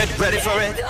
Get ready for it.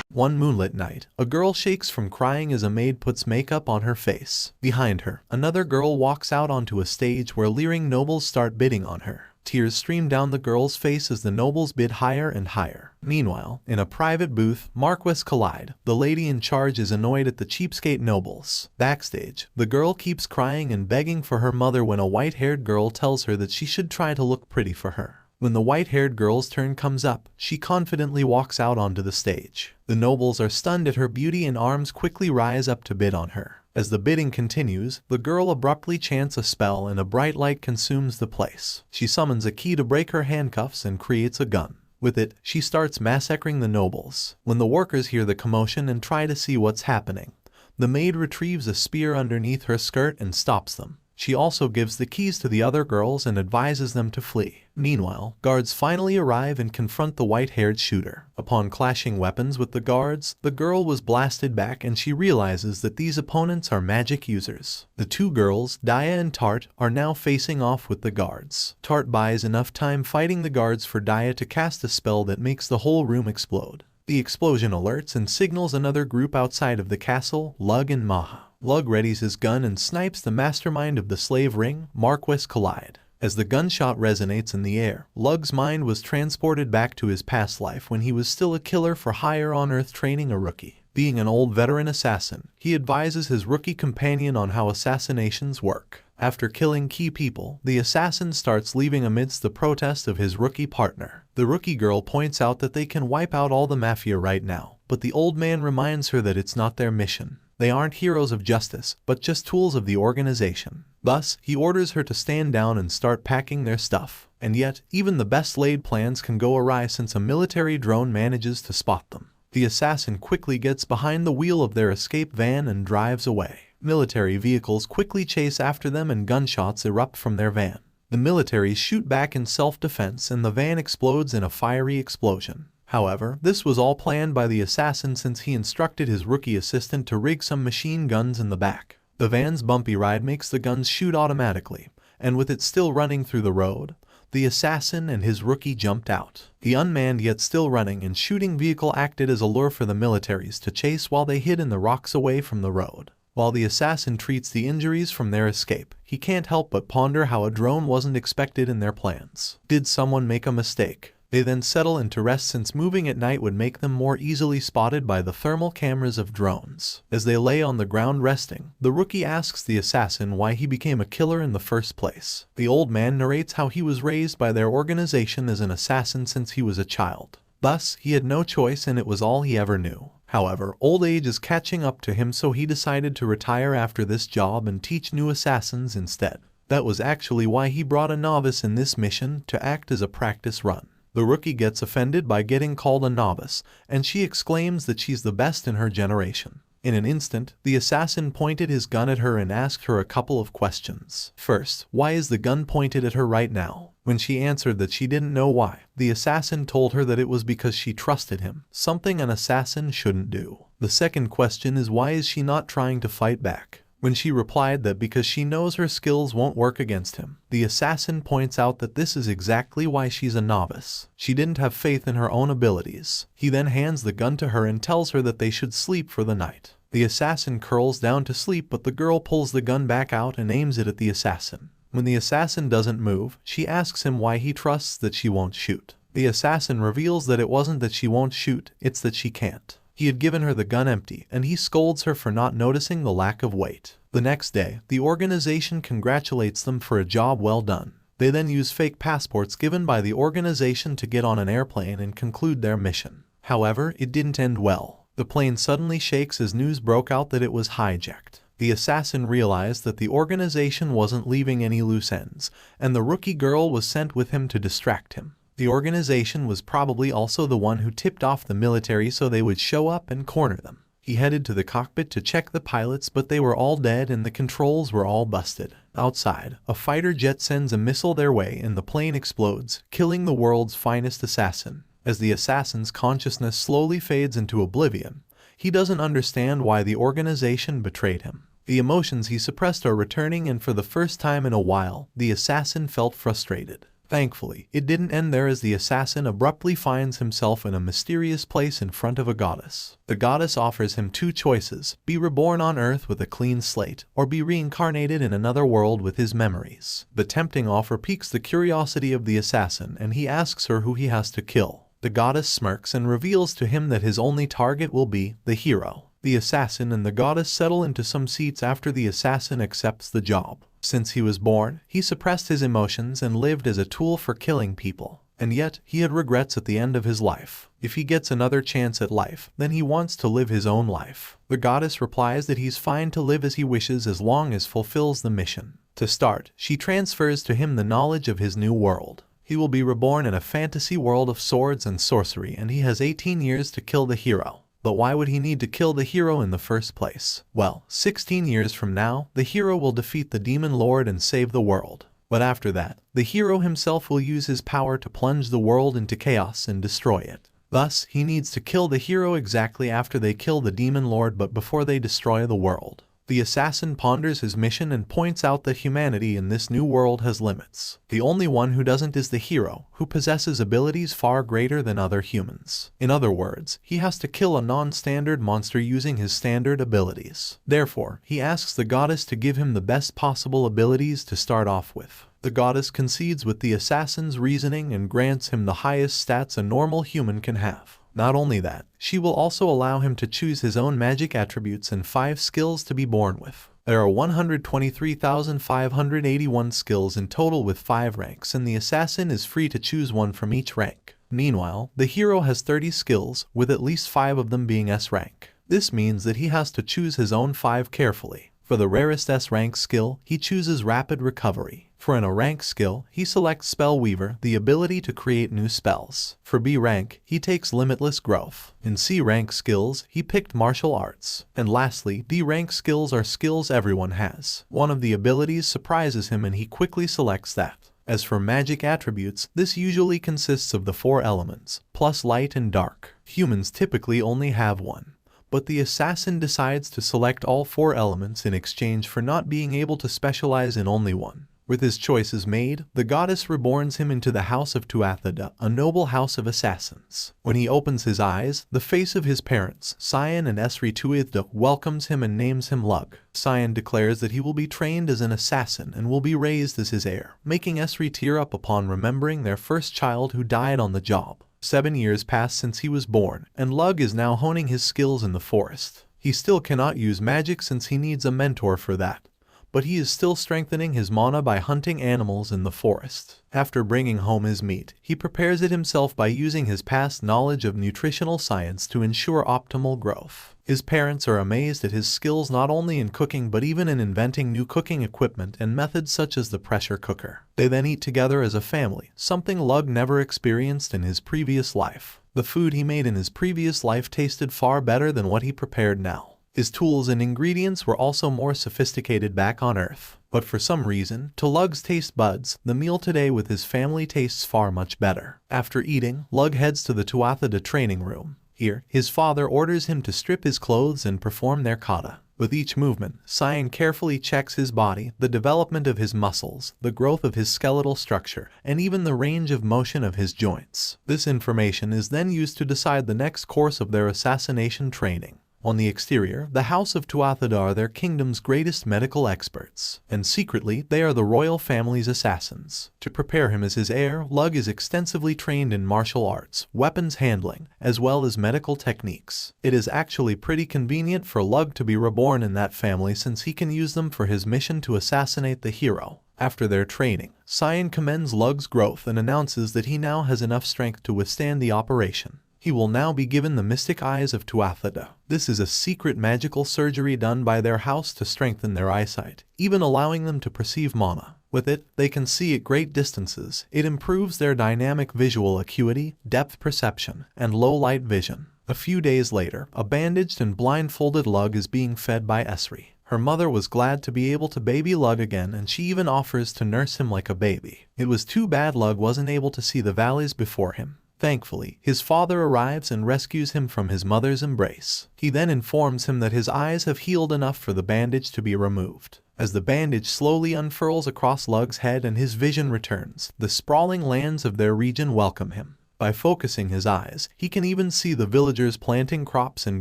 One moonlit night, a girl shakes from crying as a maid puts makeup on her face. Behind her, another girl walks out onto a stage where leering nobles start bidding on her. Tears stream down the girl's face as the nobles bid higher and higher. Meanwhile, in a private booth, Marquess collide. The lady in charge is annoyed at the cheapskate nobles. Backstage, the girl keeps crying and begging for her mother when a white-haired girl tells her that she should try to look pretty for her. When the white-haired girl's turn comes up, she confidently walks out onto the stage. The nobles are stunned at her beauty and arms quickly rise up to bid on her. As the bidding continues, the girl abruptly chants a spell and a bright light consumes the place. She summons a key to break her handcuffs and creates a gun. With it, she starts massacring the nobles. When the workers hear the commotion and try to see what's happening, the maid retrieves a spear underneath her skirt and stops them. She also gives the keys to the other girls and advises them to flee. Meanwhile, guards finally arrive and confront the white-haired shooter. Upon clashing weapons with the guards, the girl was blasted back and she realizes that these opponents are magic users. The two girls, Daya and Tart, are now facing off with the guards. Tart buys enough time fighting the guards for Daya to cast a spell that makes the whole room explode. The explosion alerts and signals another group outside of the castle, Lug and Maha. Lug readies his gun and snipes the mastermind of the slave ring, Marquess Collide. As the gunshot resonates in the air, Lug's mind was transported back to his past life when he was still a killer for hire on Earth training a rookie. Being an old veteran assassin, he advises his rookie companion on how assassinations work. After killing key people, the assassin starts leaving amidst the protest of his rookie partner. The rookie girl points out that they can wipe out all the mafia right now, but the old man reminds her that it's not their mission. They aren't heroes of justice, but just tools of the organization. Thus, he orders her to stand down and start packing their stuff. And yet, even the best laid plans can go awry since a military drone manages to spot them. The assassin quickly gets behind the wheel of their escape van and drives away. Military vehicles quickly chase after them and gunshots erupt from their van. The military shoot back in self-defense and the van explodes in a fiery explosion. However, this was all planned by the assassin since he instructed his rookie assistant to rig some machine guns in the back. The van's bumpy ride makes the guns shoot automatically, and with it still running through the road, the assassin and his rookie jumped out. The unmanned yet still running and shooting vehicle acted as a lure for the militaries to chase while they hid in the rocks away from the road. While the assassin treats the injuries from their escape, he can't help but ponder how a drone wasn't expected in their plans. Did someone make a mistake? They then settle into rest since moving at night would make them more easily spotted by the thermal cameras of drones. As they lay on the ground resting, the rookie asks the assassin why he became a killer in the first place. The old man narrates how he was raised by their organization as an assassin since he was a child. Thus, he had no choice and it was all he ever knew. However, old age is catching up to him, so he decided to retire after this job and teach new assassins instead. That was actually why he brought a novice in this mission to act as a practice run. The rookie gets offended by getting called a novice, and she exclaims that she's the best in her generation. In an instant, the assassin pointed his gun at her and asked her a couple of questions. First, why is the gun pointed at her right now? When she answered that she didn't know why, the assassin told her that it was because she trusted him, something an assassin shouldn't do. The second question is why is she not trying to fight back? When she replied that because she knows her skills won't work against him, the assassin points out that this is exactly why she's a novice. She didn't have faith in her own abilities. He then hands the gun to her and tells her that they should sleep for the night. The assassin curls down to sleep, but the girl pulls the gun back out and aims it at the assassin. When the assassin doesn't move, she asks him why he trusts that she won't shoot. The assassin reveals that it wasn't that she won't shoot, it's that she can't. He had given her the gun empty, and he scolds her for not noticing the lack of weight. The next day, the organization congratulates them for a job well done. They then use fake passports given by the organization to get on an airplane and conclude their mission. However, it didn't end well. The plane suddenly shakes as news broke out that it was hijacked. The assassin realized that the organization wasn't leaving any loose ends, and the rookie girl was sent with him to distract him. The organization was probably also the one who tipped off the military so they would show up and corner them. He headed to the cockpit to check the pilots, but they were all dead and the controls were all busted. Outside, a fighter jet sends a missile their way and the plane explodes, killing the world's finest assassin. As the assassin's consciousness slowly fades into oblivion, he doesn't understand why the organization betrayed him. The emotions he suppressed are returning, and for the first time in a while, the assassin felt frustrated. Thankfully, it didn't end there, as the assassin abruptly finds himself in a mysterious place in front of a goddess. The goddess offers him two choices: be reborn on Earth with a clean slate, or be reincarnated in another world with his memories. The tempting offer piques the curiosity of the assassin, and he asks her who he has to kill. The goddess smirks and reveals to him that his only target will be the hero. The assassin and the goddess settle into some seats after the assassin accepts the job. Since he was born, he suppressed his emotions and lived as a tool for killing people. And yet, he had regrets at the end of his life. If he gets another chance at life, then he wants to live his own life. The goddess replies that he's fine to live as he wishes as long as fulfills the mission. To start, she transfers to him the knowledge of his new world. He will be reborn in a fantasy world of swords and sorcery, and he has 18 years to kill the hero. But why would he need to kill the hero in the first place? Well, 16 years from now, the hero will defeat the demon lord and save the world. But after that, the hero himself will use his power to plunge the world into chaos and destroy it. Thus, he needs to kill the hero exactly after they kill the demon lord, but before they destroy the world. The assassin ponders his mission and points out that humanity in this new world has limits. The only one who doesn't is the hero, who possesses abilities far greater than other humans. In other words, he has to kill a non-standard monster using his standard abilities. Therefore, he asks the goddess to give him the best possible abilities to start off with. The goddess concedes with the assassin's reasoning and grants him the highest stats a normal human can have. Not only that, she will also allow him to choose his own magic attributes and 5 skills to be born with. There are 123,581 skills in total with 5 ranks, and the assassin is free to choose one from each rank. Meanwhile, the hero has 30 skills, with at least 5 of them being S rank. This means that he has to choose his own 5 carefully. For the rarest S rank skill, he chooses Rapid Recovery. For an A rank skill, he selects Spellweaver, the ability to create new spells. For B rank, he takes Limitless Growth. In C rank skills, he picked Martial Arts. And lastly, D rank skills are skills everyone has. One of the abilities surprises him and he quickly selects that. As for magic attributes, this usually consists of the 4 elements, plus light and dark. Humans typically only have one. But the assassin decides to select all 4 elements in exchange for not being able to specialize in only one. With his choices made, the goddess reborns him into the house of Tuatha, a noble house of assassins. When he opens his eyes, the face of his parents, Sion and Esri Tuatha, welcomes him and names him Lug. Sion declares that he will be trained as an assassin and will be raised as his heir, making Esri tear up upon remembering their first child who died on the job. 7 years pass since he was born, and Lug is now honing his skills in the forest. He still cannot use magic since he needs a mentor for that. But he is still strengthening his mana by hunting animals in the forest. After bringing home his meat, he prepares it himself by using his past knowledge of nutritional science to ensure optimal growth. His parents are amazed at his skills not only in cooking but even in inventing new cooking equipment and methods such as the pressure cooker. They then eat together as a family, something Lug never experienced in his previous life. The food he made in his previous life tasted far better than what he prepared now. His tools and ingredients were also more sophisticated back on Earth. But for some reason, to Lug's taste buds, the meal today with his family tastes far much better. After eating, Lug heads to the Tuatha training room. Here, his father orders him to strip his clothes and perform their kata. With each movement, Sion carefully checks his body, the development of his muscles, the growth of his skeletal structure, and even the range of motion of his joints. This information is then used to decide the next course of their assassination training. On the exterior, the House of Tuatha are their kingdom's greatest medical experts, and secretly they are the royal family's assassins. To prepare him as his heir, Lug is extensively trained in martial arts, weapons handling, as well as medical techniques. It is actually pretty convenient for Lug to be reborn in that family since he can use them for his mission to assassinate the hero. After their training, Sion commends Lug's growth and announces that he now has enough strength to withstand the operation. He will now be given the mystic eyes of Tuatha. This is a secret magical surgery done by their house to strengthen their eyesight, even allowing them to perceive mana. With it, they can see at great distances. It improves their dynamic visual acuity, depth perception, and low light vision. A few days later, a bandaged and blindfolded Lug is being fed by Esri. Her mother was glad to be able to baby Lug again, and she even offers to nurse him like a baby. It was too bad Lug wasn't able to see the valleys before him. Thankfully, his father arrives and rescues him from his mother's embrace. He then informs him that his eyes have healed enough for the bandage to be removed. As the bandage slowly unfurls across Lug's head and his vision returns, the sprawling lands of their region welcome him. By focusing his eyes, he can even see the villagers planting crops and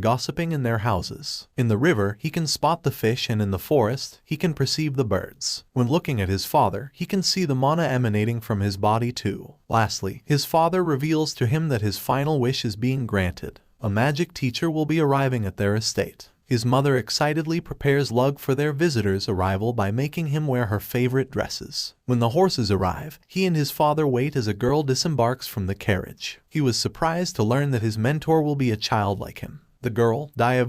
gossiping in their houses. In the river, he can spot the fish, and in the forest, he can perceive the birds. When looking at his father, he can see the mana emanating from his body too. Lastly, his father reveals to him that his final wish is being granted. A magic teacher will be arriving at their estate. His mother excitedly prepares Lug for their visitor's arrival by making him wear her favorite dresses. When the horses arrive, he and his father wait as a girl disembarks from the carriage. He was surprised to learn that his mentor will be a child like him. The girl, Dia,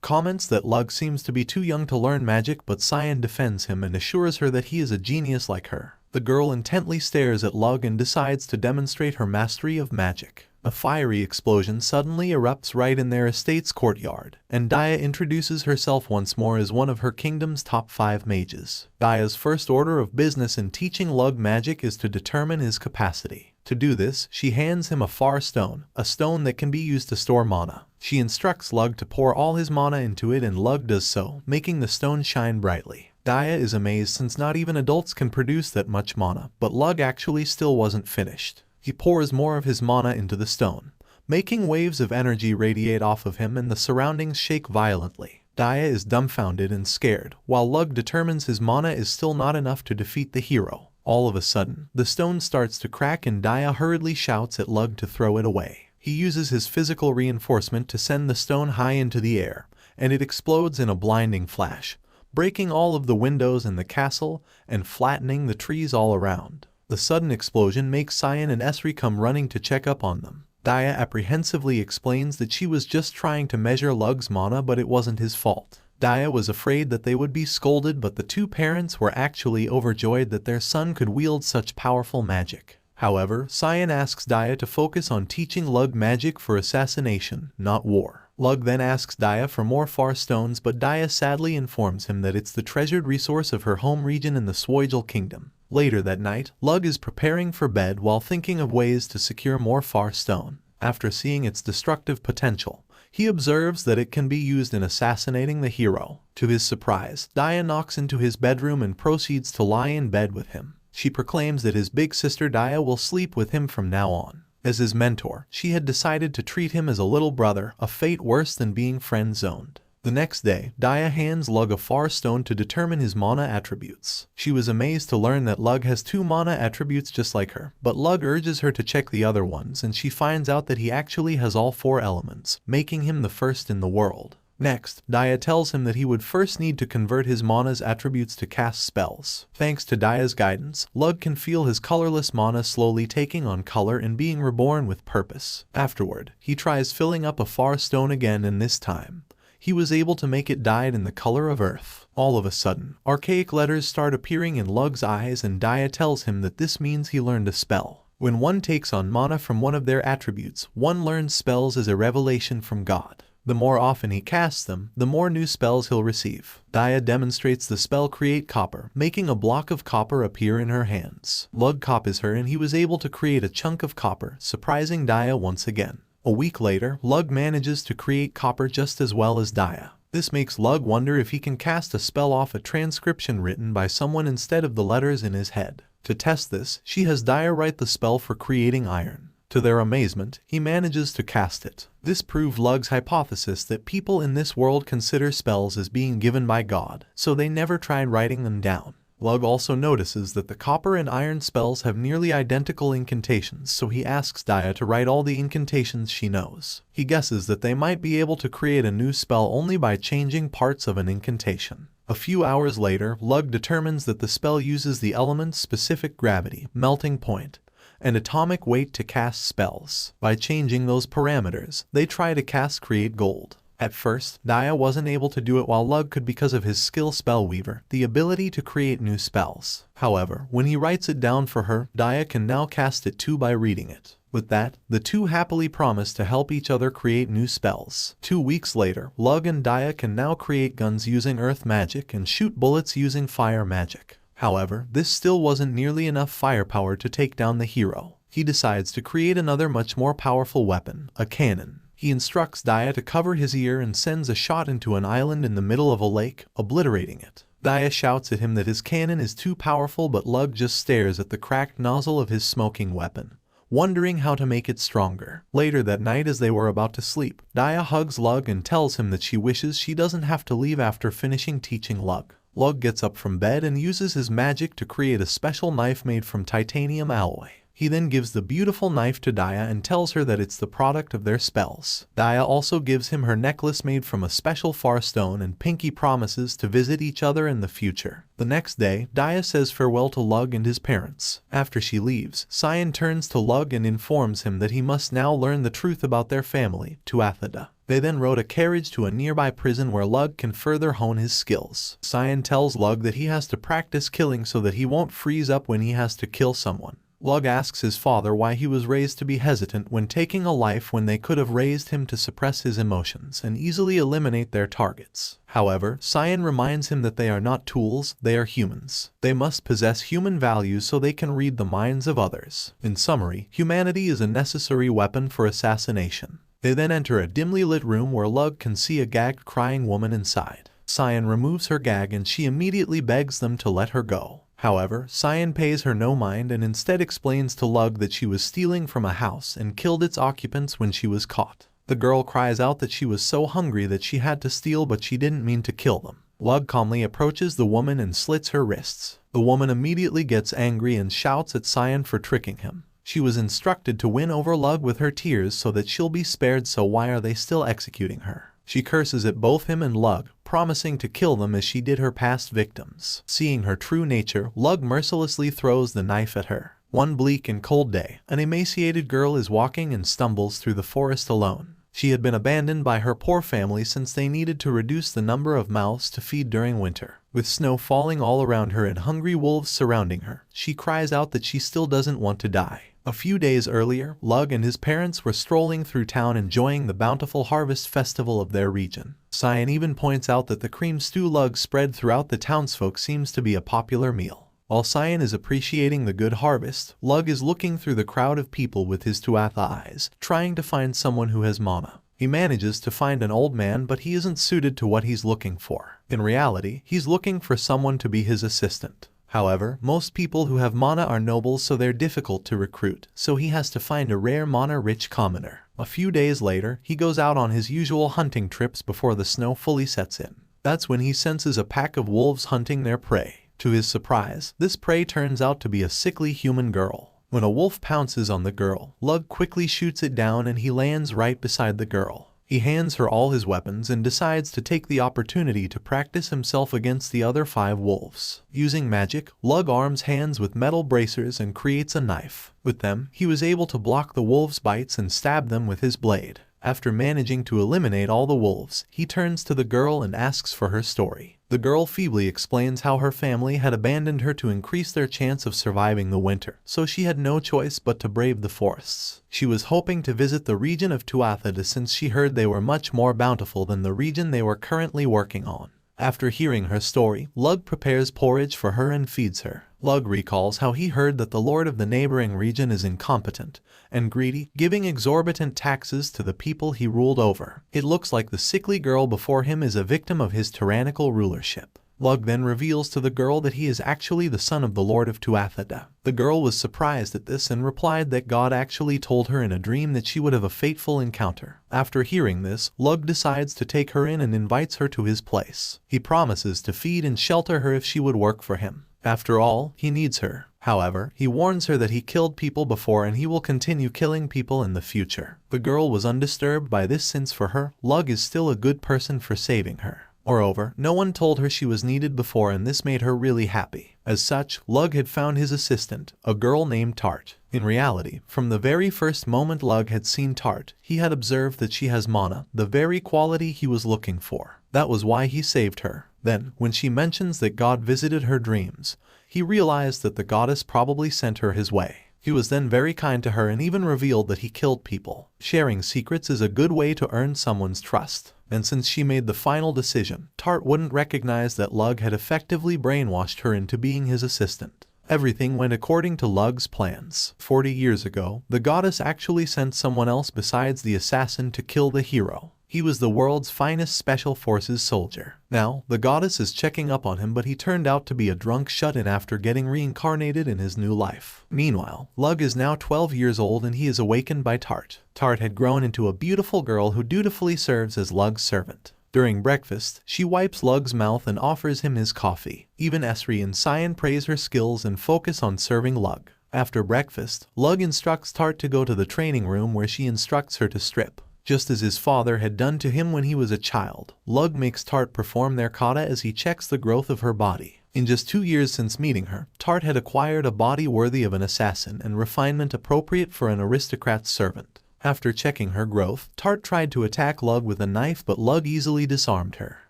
comments that Lug seems to be too young to learn magic, but Cyan defends him and assures her that he is a genius like her. The girl intently stares at Lug and decides to demonstrate her mastery of magic. A fiery explosion suddenly erupts right in their estate's courtyard, and Dia introduces herself once more as one of her kingdom's top 5 mages. Dia's first order of business in teaching Lug magic is to determine his capacity. To do this, she hands him a far stone, a stone that can be used to store mana. She instructs Lug to pour all his mana into it, and Lug does so, making the stone shine brightly. Dia is amazed since not even adults can produce that much mana, but Lug actually still wasn't finished. He pours more of his mana into the stone, making waves of energy radiate off of him and the surroundings shake violently. Dia is dumbfounded and scared, while Lug determines his mana is still not enough to defeat the hero. All of a sudden, the stone starts to crack and Dia hurriedly shouts at Lug to throw it away. He uses his physical reinforcement to send the stone high into the air, and it explodes in a blinding flash, breaking all of the windows in the castle and flattening the trees all around. The sudden explosion makes Cyan and Esri come running to check up on them. Dia apprehensively explains that she was just trying to measure Lug's mana, but it wasn't his fault. Dia was afraid that they would be scolded, but the two parents were actually overjoyed that their son could wield such powerful magic. However, Cyan asks Dia to focus on teaching Lug magic for assassination, not war. Lug then asks Dia for more far stones, but Dia sadly informs him that it's the treasured resource of her home region in the Swoigel Kingdom. Later that night, Lug is preparing for bed while thinking of ways to secure more far stone. After seeing its destructive potential, he observes that it can be used in assassinating the hero. To his surprise, Dia knocks into his bedroom and proceeds to lie in bed with him. She proclaims that his big sister Dia will sleep with him from now on. As his mentor, she had decided to treat him as a little brother, a fate worse than being friend-zoned. The next day, Dia hands Lug a far stone to determine his mana attributes. She was amazed to learn that Lug has 2 mana attributes just like her, but Lug urges her to check the other ones, and she finds out that he actually has all 4 elements, making him the first in the world. Next, Dia tells him that he would first need to convert his mana's attributes to cast spells. Thanks to Dia's guidance, Lug can feel his colorless mana slowly taking on color and being reborn with purpose. Afterward, he tries filling up a far stone again, and this time, he was able to make it dyed in the color of earth. All of a sudden, archaic letters start appearing in Lug's eyes, and Dia tells him that this means he learned a spell. When one takes on mana from one of their attributes, one learns spells as a revelation from God. The more often he casts them, the more new spells he'll receive. Dia demonstrates the spell Create Copper, making a block of copper appear in her hands. Lug copies her, and he was able to create a chunk of copper, surprising Dia once again. A week later, Lug manages to create copper just as well as Dia. This makes Lug wonder if he can cast a spell off a transcription written by someone instead of the letters in his head. To test this, she has Dia write the spell for creating iron. To their amazement, he manages to cast it. This proved Lug's hypothesis that people in this world consider spells as being given by God, so they never tried writing them down. Lug also notices that the copper and iron spells have nearly identical incantations, so he asks Dia to write all the incantations she knows. He guesses that they might be able to create a new spell only by changing parts of an incantation. A few hours later, Lug determines that the spell uses the elements specific gravity, melting point, and atomic weight to cast spells. By changing those parameters, they try to cast Create Gold. At first, Dia wasn't able to do it while Lug could because of his skill Spellweaver, the ability to create new spells. However, when he writes it down for her, Dia can now cast it too by reading it. With that, the two happily promise to help each other create new spells. 2 weeks later, Lug and Dia can now create guns using earth magic and shoot bullets using fire magic. However, this still wasn't nearly enough firepower to take down the hero. He decides to create another much more powerful weapon, a cannon. He instructs Dia to cover his ear and sends a shot into an island in the middle of a lake, obliterating it. Dia shouts at him that his cannon is too powerful, but Lug just stares at the cracked nozzle of his smoking weapon, wondering how to make it stronger. Later that night, as they were about to sleep, Dia hugs Lug and tells him that she wishes she doesn't have to leave after finishing teaching Lug. Lug gets up from bed and uses his magic to create a special knife made from titanium alloy. He then gives the beautiful knife to Dia and tells her that it's the product of their spells. Dia also gives him her necklace made from a special far stone, and Pinky promises to visit each other in the future. The next day, Dia says farewell to Lug and his parents. After she leaves, Cyan turns to Lug and informs him that he must now learn the truth about their family, Tuatha. They then rode a carriage to a nearby prison where Lug can further hone his skills. Cyan tells Lug that he has to practice killing so that he won't freeze up when he has to kill someone. Lug asks his father why he was raised to be hesitant when taking a life when they could have raised him to suppress his emotions and easily eliminate their targets. However, Cyan reminds him that they are not tools, they are humans. They must possess human values so they can read the minds of others. In summary, humanity is a necessary weapon for assassination. They then enter a dimly lit room where Lug can see a gagged crying woman inside. Cyan removes her gag and she immediately begs them to let her go. However, Cyan pays her no mind and instead explains to Lug that she was stealing from a house and killed its occupants when she was caught. The girl cries out that she was so hungry that she had to steal, but she didn't mean to kill them. Lug calmly approaches the woman and slits her wrists. The woman immediately gets angry and shouts at Cyan for tricking him. She was instructed to win over Lug with her tears so that she'll be spared, so why are they still executing her? She curses at both him and Lug, promising to kill them as she did her past victims. Seeing her true nature, Lug mercilessly throws the knife at her. One bleak and cold day, an emaciated girl is walking and stumbles through the forest alone. She had been abandoned by her poor family since they needed to reduce the number of mouths to feed during winter. With snow falling all around her and hungry wolves surrounding her, she cries out that she still doesn't want to die. A few days earlier, Lug and his parents were strolling through town enjoying the bountiful harvest festival of their region. Cyan even points out that the cream stew Lug spread throughout the townsfolk seems to be a popular meal. While Cyan is appreciating the good harvest, Lug is looking through the crowd of people with his Tuatha eyes, trying to find someone who has mana. He manages to find an old man, but he isn't suited to what he's looking for. In reality, he's looking for someone to be his assistant. However, most people who have mana are nobles, so they're difficult to recruit, so he has to find a rare mana-rich commoner. A few days later, he goes out on his usual hunting trips before the snow fully sets in. That's when he senses a pack of wolves hunting their prey. To his surprise, this prey turns out to be a sickly human girl. When a wolf pounces on the girl, Lug quickly shoots it down and he lands right beside the girl. He hands her all his weapons and decides to take the opportunity to practice himself against the other 5 wolves. Using magic, Lug arms hands with metal bracers and creates a knife. With them, he was able to block the wolves' bites and stab them with his blade. After managing to eliminate all the wolves, he turns to the girl and asks for her story. The girl feebly explains how her family had abandoned her to increase their chance of surviving the winter, so she had no choice but to brave the forests. She was hoping to visit the region of Tuatha since she heard they were much more bountiful than the region they were currently working on. After hearing her story, Lug prepares porridge for her and feeds her. Lug recalls how he heard that the lord of the neighboring region is incompetent and greedy, giving exorbitant taxes to the people he ruled over. It looks like the sickly girl before him is a victim of his tyrannical rulership. Lug then reveals to the girl that he is actually the son of the Lord of Tuatha. The girl was surprised at this and replied that God actually told her in a dream that she would have a fateful encounter. After hearing this, Lug decides to take her in and invites her to his place. He promises to feed and shelter her if she would work for him. After all, he needs her. However, he warns her that he killed people before and he will continue killing people in the future. The girl was undisturbed by this since for her, Lug is still a good person for saving her. Moreover, no one told her she was needed before and this made her really happy. As such, Lug had found his assistant, a girl named Tart. In reality, from the very first moment Lug had seen Tart, he had observed that she has mana, the very quality he was looking for. That was why he saved her. Then, when she mentions that God visited her dreams, he realized that the goddess probably sent her his way. He was then very kind to her and even revealed that he killed people. Sharing secrets is a good way to earn someone's trust. And since she made the final decision, Tart wouldn't recognize that Lug had effectively brainwashed her into being his assistant. Everything went according to Lug's plans. 40 years ago, the goddess actually sent someone else besides the assassin to kill the hero. He was the world's finest special forces soldier. Now, the goddess is checking up on him, but he turned out to be a drunk shut-in after getting reincarnated in his new life. Meanwhile, Lug is now 12 years old and he is awakened by Tart. Tart had grown into a beautiful girl who dutifully serves as Lug's servant. During breakfast, she wipes Lug's mouth and offers him his coffee. Even Esri and Cyan praise her skills and focus on serving Lug. After breakfast, Lug instructs Tart to go to the training room where she instructs her to strip. Just as his father had done to him when he was a child, Lug makes Tart perform their kata as he checks the growth of her body. In just 2 years since meeting her, Tart had acquired a body worthy of an assassin and refinement appropriate for an aristocrat's servant. After checking her growth, Tart tried to attack Lug with a knife, but Lug easily disarmed her.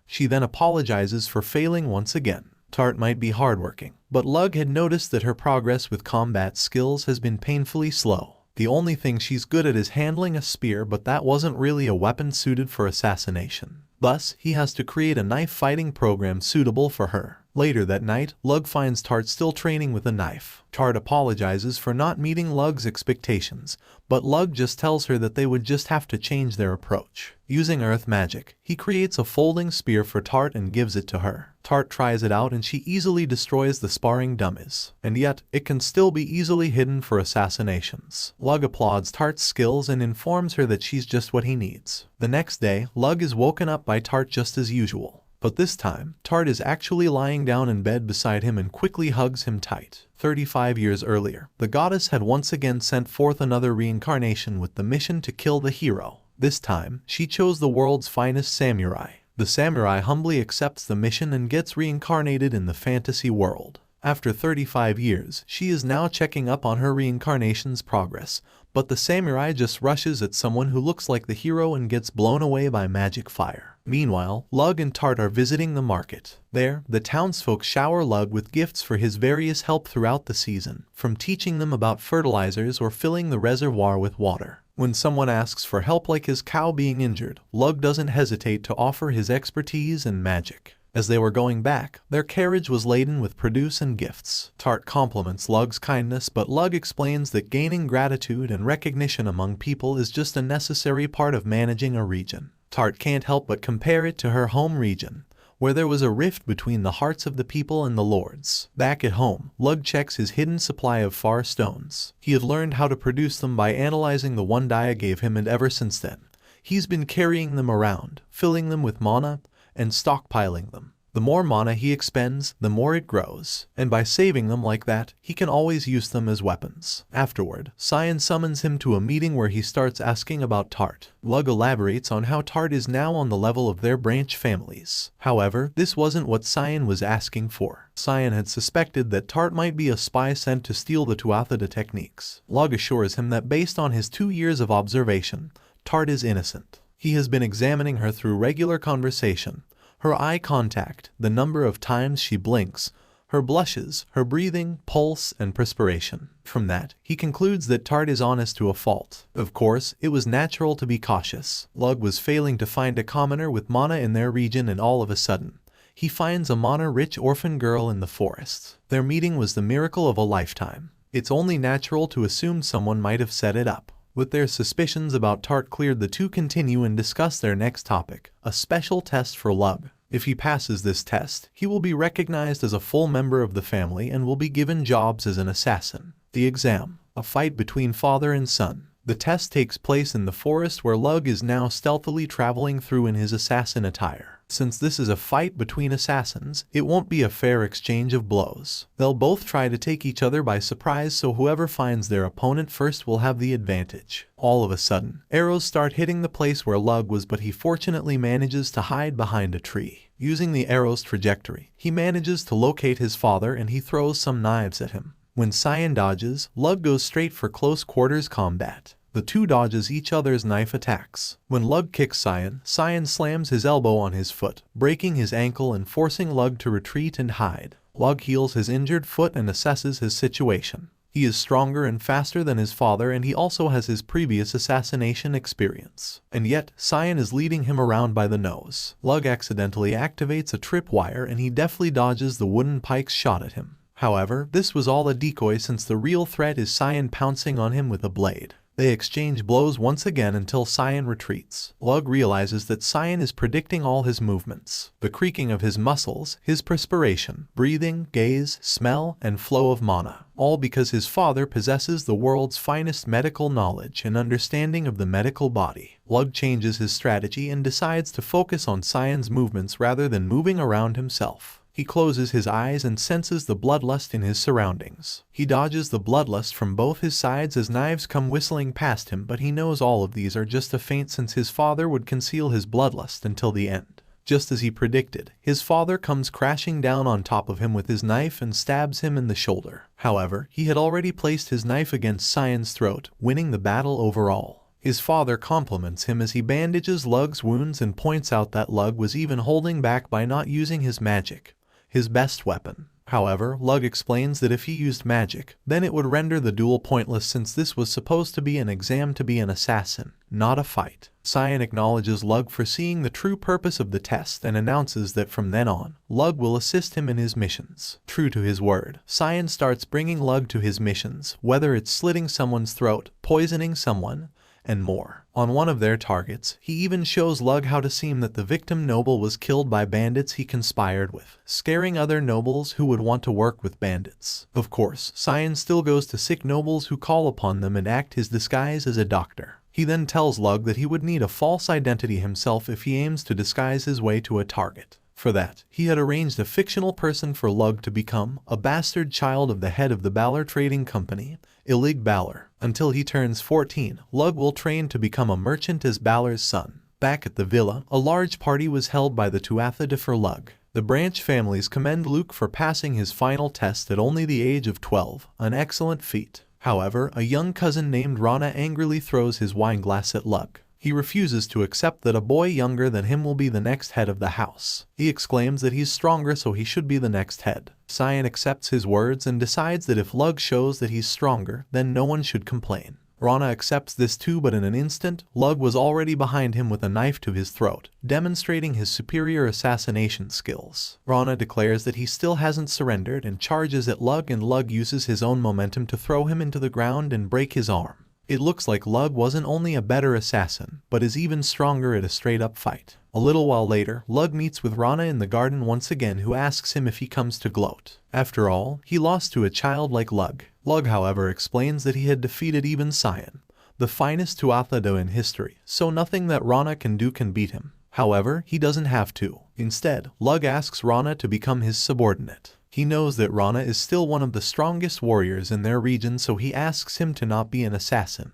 She then apologizes for failing once again. Tart might be hardworking, but Lug had noticed that her progress with combat skills has been painfully slow. The only thing she's good at is handling a spear, but that wasn't really a weapon suited for assassination. Thus, he has to create a knife fighting program suitable for her. Later that night, Lug finds Tart still training with a knife. Tart apologizes for not meeting Lug's expectations, but Lug just tells her that they would just have to change their approach. Using earth magic, he creates a folding spear for Tart and gives it to her. Tart tries it out and she easily destroys the sparring dummies. And yet, it can still be easily hidden for assassinations. Lug applauds Tart's skills and informs her that she's just what he needs. The next day, Lug is woken up by Tart just as usual. But this time, Tart is actually lying down in bed beside him and quickly hugs him tight. 35 years earlier, the goddess had once again sent forth another reincarnation with the mission to kill the hero. This time, she chose the world's finest samurai. The samurai humbly accepts the mission and gets reincarnated in the fantasy world. After 35 years, she is now checking up on her reincarnation's progress, but the samurai just rushes at someone who looks like the hero and gets blown away by magic fire. Meanwhile, Lug and Tart are visiting the market. There, the townsfolk shower Lug with gifts for his various help throughout the season, from teaching them about fertilizers or filling the reservoir with water. When someone asks for help like his cow being injured, Lug doesn't hesitate to offer his expertise and magic. As they were going back, their carriage was laden with produce and gifts. Tart compliments Lug's kindness, but Lug explains that gaining gratitude and recognition among people is just a necessary part of managing a region. Tart can't help but compare it to her home region, where there was a rift between the hearts of the people and the lords. Back at home, Lug checks his hidden supply of far stones. He had learned how to produce them by analyzing the one Daya gave him, and ever since then, he's been carrying them around, filling them with mana, and stockpiling them. The more mana he expends, the more it grows, and by saving them like that, he can always use them as weapons. Afterward, Cyan summons him to a meeting where he starts asking about Tart. Lug elaborates on how Tart is now on the level of their branch families. However, this wasn't what Cyan was asking for. Cyan had suspected that Tart might be a spy sent to steal the Tuathida techniques. Lug assures him that based on his 2 years of observation, Tart is innocent. He has been examining her through regular conversation, her eye contact, the number of times she blinks, her blushes, her breathing, pulse, and perspiration. From that, he concludes that Tart is honest to a fault. Of course, it was natural to be cautious. Lug was failing to find a commoner with mana in their region, and all of a sudden, he finds a mana-rich orphan girl in the forest. Their meeting was the miracle of a lifetime. It's only natural to assume someone might have set it up. With their suspicions about Tart cleared, the two continue and discuss their next topic, a special test for Lug. If he passes this test, he will be recognized as a full member of the family and will be given jobs as an assassin. The exam, a fight between father and son. The test takes place in the forest where Lug is now stealthily traveling through in his assassin attire. Since this is a fight between assassins, it won't be a fair exchange of blows. They'll both try to take each other by surprise, so whoever finds their opponent first will have the advantage. All of a sudden, arrows start hitting the place where Lug was, but he fortunately manages to hide behind a tree. Using the arrow's trajectory, he manages to locate his father and he throws some knives at him. When Cyan dodges, Lug goes straight for close quarters combat. The two dodges each other's knife attacks. When Lug kicks Cyan, Cyan slams his elbow on his foot, breaking his ankle and forcing Lug to retreat and hide. Lug heals his injured foot and assesses his situation. He is stronger and faster than his father, and he also has his previous assassination experience. And yet, Cyan is leading him around by the nose. Lug accidentally activates a tripwire and he deftly dodges the wooden pike's shot at him. However, this was all a decoy since the real threat is Cyan pouncing on him with a blade. They exchange blows once again until Cyan retreats. Lug realizes that Cyan is predicting all his movements, the creaking of his muscles, his perspiration, breathing, gaze, smell, and flow of mana, all because his father possesses the world's finest medical knowledge and understanding of the medical body. Lug changes his strategy and decides to focus on Cyan's movements rather than moving around himself. He closes his eyes and senses the bloodlust in his surroundings. He dodges the bloodlust from both his sides as knives come whistling past him, but he knows all of these are just a feint since his father would conceal his bloodlust until the end. Just as he predicted, his father comes crashing down on top of him with his knife and stabs him in the shoulder. However, he had already placed his knife against Cyan's throat, winning the battle overall. His father compliments him as he bandages Lug's wounds and points out that Lug was even holding back by not using his magic, his best weapon. However, Lug explains that if he used magic, then it would render the duel pointless since this was supposed to be an exam to be an assassin, not a fight. Cyan acknowledges Lug for seeing the true purpose of the test and announces that from then on, Lug will assist him in his missions. True to his word, Cyan starts bringing Lug to his missions, whether it's slitting someone's throat, poisoning someone, and more. On one of their targets, he even shows Lug how to seem that the victim noble was killed by bandits he conspired with, scaring other nobles who would want to work with bandits. Of course, Cyan still goes to sick nobles who call upon them and act his disguise as a doctor. He then tells Lug that he would need a false identity himself if he aims to disguise his way to a target. For that, he had arranged a fictional person for Lug to become, a bastard child of the head of the Balor Trading Company, Ilig Balor. Until he turns 14, Lug will train to become a merchant as Balor's son. Back at the villa, a large party was held by the Tuatha for Lug. The Branch families commend Luke for passing his final test at only the age of 12, an excellent feat. However, a young cousin named Rana angrily throws his wineglass at Lug. He refuses to accept that a boy younger than him will be the next head of the house. He exclaims that he's stronger so he should be the next head. Cyan accepts his words and decides that if Lug shows that he's stronger, then no one should complain. Rana accepts this too, but in an instant, Lug was already behind him with a knife to his throat, demonstrating his superior assassination skills. Rana declares that he still hasn't surrendered and charges at Lug, and Lug uses his own momentum to throw him into the ground and break his arm. It looks like Lug wasn't only a better assassin, but is even stronger at a straight-up fight. A little while later, Lug meets with Rana in the garden once again, who asks him if he comes to gloat. After all, he lost to a child like Lug. Lug, however, explains that he had defeated even Cyan, the finest Tuatha in history, so nothing that Rana can do can beat him. However, he doesn't have to. Instead, Lug asks Rana to become his subordinate. He knows that Rana is still one of the strongest warriors in their region, so he asks him to not be an assassin,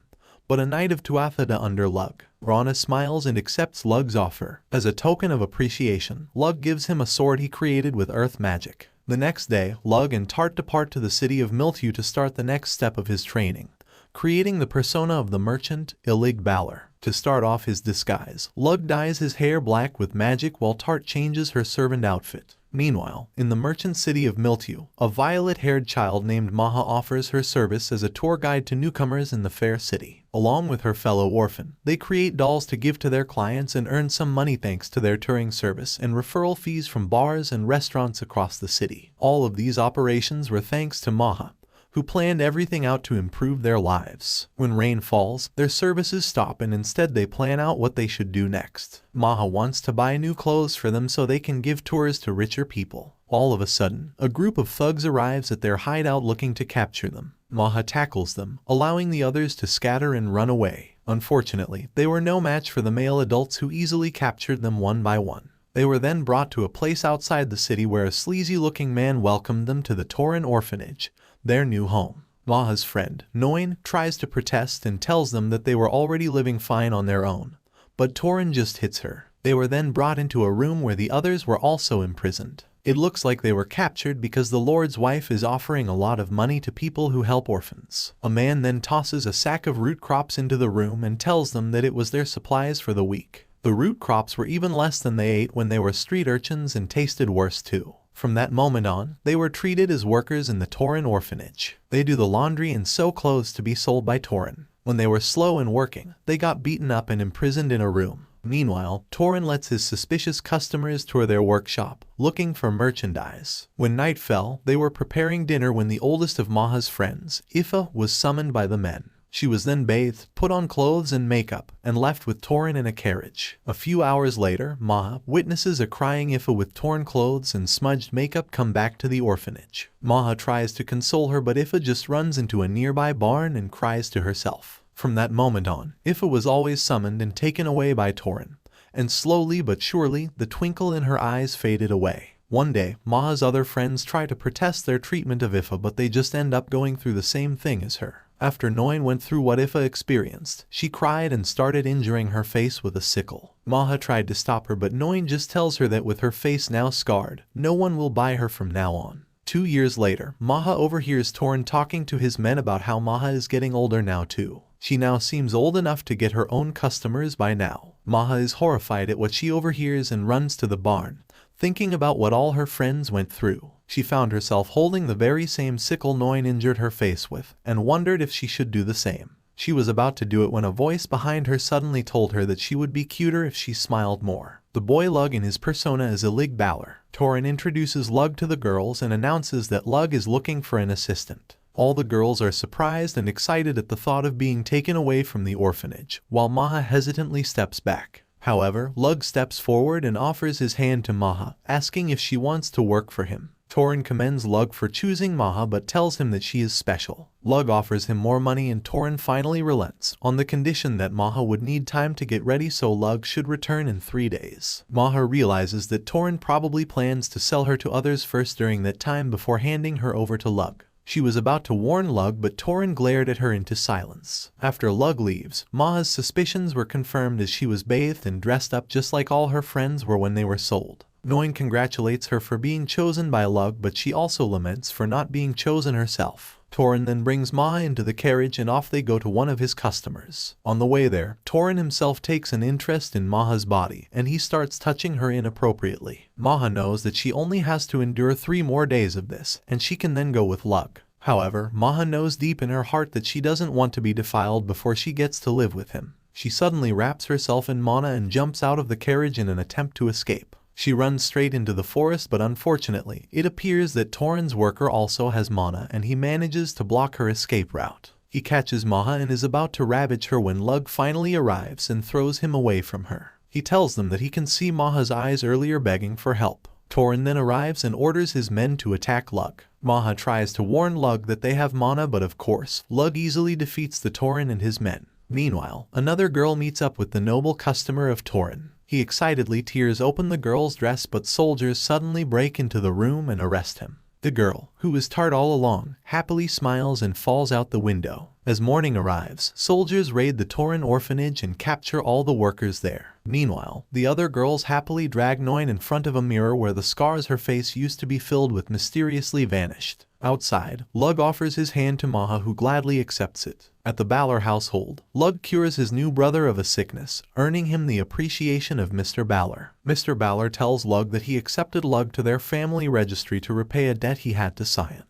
but a knight of Tuatha under Lug. Rana smiles and accepts Lug's offer. As a token of appreciation, Lug gives him a sword he created with earth magic. The next day, Lug and Tart depart to the city of Miltew to start the next step of his training, creating the persona of the merchant, Ilig Balor. To start off his disguise, Lug dyes his hair black with magic while Tart changes her servant outfit. Meanwhile, in the merchant city of Miltew, a violet-haired child named Maha offers her service as a tour guide to newcomers in the fair city. Along with her fellow orphan, they create dolls to give to their clients and earn some money thanks to their touring service and referral fees from bars and restaurants across the city. All of these operations were thanks to Maha, who planned everything out to improve their lives. When rain falls, their services stop and instead they plan out what they should do next. Maha wants to buy new clothes for them so they can give tours to richer people. All of a sudden, a group of thugs arrives at their hideout looking to capture them. Maha tackles them, allowing the others to scatter and run away. Unfortunately, they were no match for the male adults who easily captured them one by one. They were then brought to a place outside the city where a sleazy-looking man welcomed them to the Tauren orphanage, their new home. Maha's friend, Noin, tries to protest and tells them that they were already living fine on their own, but Tauren just hits her. They were then brought into a room where the others were also imprisoned. It looks like they were captured because the Lord's wife is offering a lot of money to people who help orphans. A man then tosses a sack of root crops into the room and tells them that it was their supplies for the week. The root crops were even less than they ate when they were street urchins and tasted worse too. From that moment on, they were treated as workers in the Tauren orphanage. They do the laundry and sew clothes to be sold by Tauren. When they were slow in working, they got beaten up and imprisoned in a room. Meanwhile, Torin lets his suspicious customers tour their workshop, looking for merchandise. When night fell, they were preparing dinner when the oldest of Maha's friends, Ifa, was summoned by the men. She was then bathed, put on clothes and makeup, and left with Torin in a carriage. A few hours later, Maha witnesses a crying Ifa with torn clothes and smudged makeup come back to the orphanage. Maha tries to console her, but Ifa just runs into a nearby barn and cries to herself. From that moment on, Ifa was always summoned and taken away by Torin, and slowly but surely, the twinkle in her eyes faded away. One day, Maha's other friends try to protest their treatment of Ifa, but they just end up going through the same thing as her. After Noin went through what Ifa experienced, she cried and started injuring her face with a sickle. Maha tried to stop her, but Noin just tells her that with her face now scarred, no one will buy her from now on. 2 years later, Maha overhears Torin talking to his men about how Maha is getting older now too. She now seems old enough to get her own customers by now. Maha is horrified at what she overhears and runs to the barn, thinking about what all her friends went through. She found herself holding the very same sickle Noin injured her face with, and wondered if she should do the same. She was about to do it when a voice behind her suddenly told her that she would be cuter if she smiled more. The boy Lug in his persona is Ilig Balor. Torin introduces Lug to the girls and announces that Lug is looking for an assistant. All the girls are surprised and excited at the thought of being taken away from the orphanage, while Maha hesitantly steps back. However, Lug steps forward and offers his hand to Maha, asking if she wants to work for him. Torin commends Lug for choosing Maha but tells him that she is special. Lug offers him more money and Torin finally relents, on the condition that Maha would need time to get ready, so Lug should return in 3 days. Maha realizes that Torin probably plans to sell her to others first during that time before handing her over to Lug. She was about to warn Lug, but Torin glared at her into silence. After Lug leaves, Maha's suspicions were confirmed as she was bathed and dressed up just like all her friends were when they were sold. Noin congratulates her for being chosen by Lug, but she also laments for not being chosen herself. Torin then brings Maha into the carriage and off they go to one of his customers. On the way there, Torin himself takes an interest in Maha's body, and he starts touching her inappropriately. Maha knows that she only has to endure 3 more days of this, and she can then go with Lug. However, Maha knows deep in her heart that she doesn't want to be defiled before she gets to live with him. She suddenly wraps herself in Mana and jumps out of the carriage in an attempt to escape. She runs straight into the forest, but unfortunately, it appears that Torin's worker also has Mana and he manages to block her escape route. He catches Maha and is about to ravage her when Lug finally arrives and throws him away from her. He tells them that he can see Maha's eyes earlier begging for help. Torin then arrives and orders his men to attack Lug. Maha tries to warn Lug that they have Mana, but of course, Lug easily defeats the Torin and his men. Meanwhile, another girl meets up with the noble customer of Torin. He excitedly tears open the girl's dress, but soldiers suddenly break into the room and arrest him. The girl, who is Tart all along, happily smiles and falls out the window. As morning arrives, soldiers raid the Torin orphanage and capture all the workers there. Meanwhile, the other girls happily drag Noin in front of a mirror where the scars her face used to be filled with mysteriously vanished. Outside, Lug offers his hand to Maha, who gladly accepts it. At the Balor household, Lug cures his new brother of a sickness, earning him the appreciation of Mr. Balor. Mr. Balor tells Lug that he accepted Lug to their family registry to repay a debt he had to Cyan.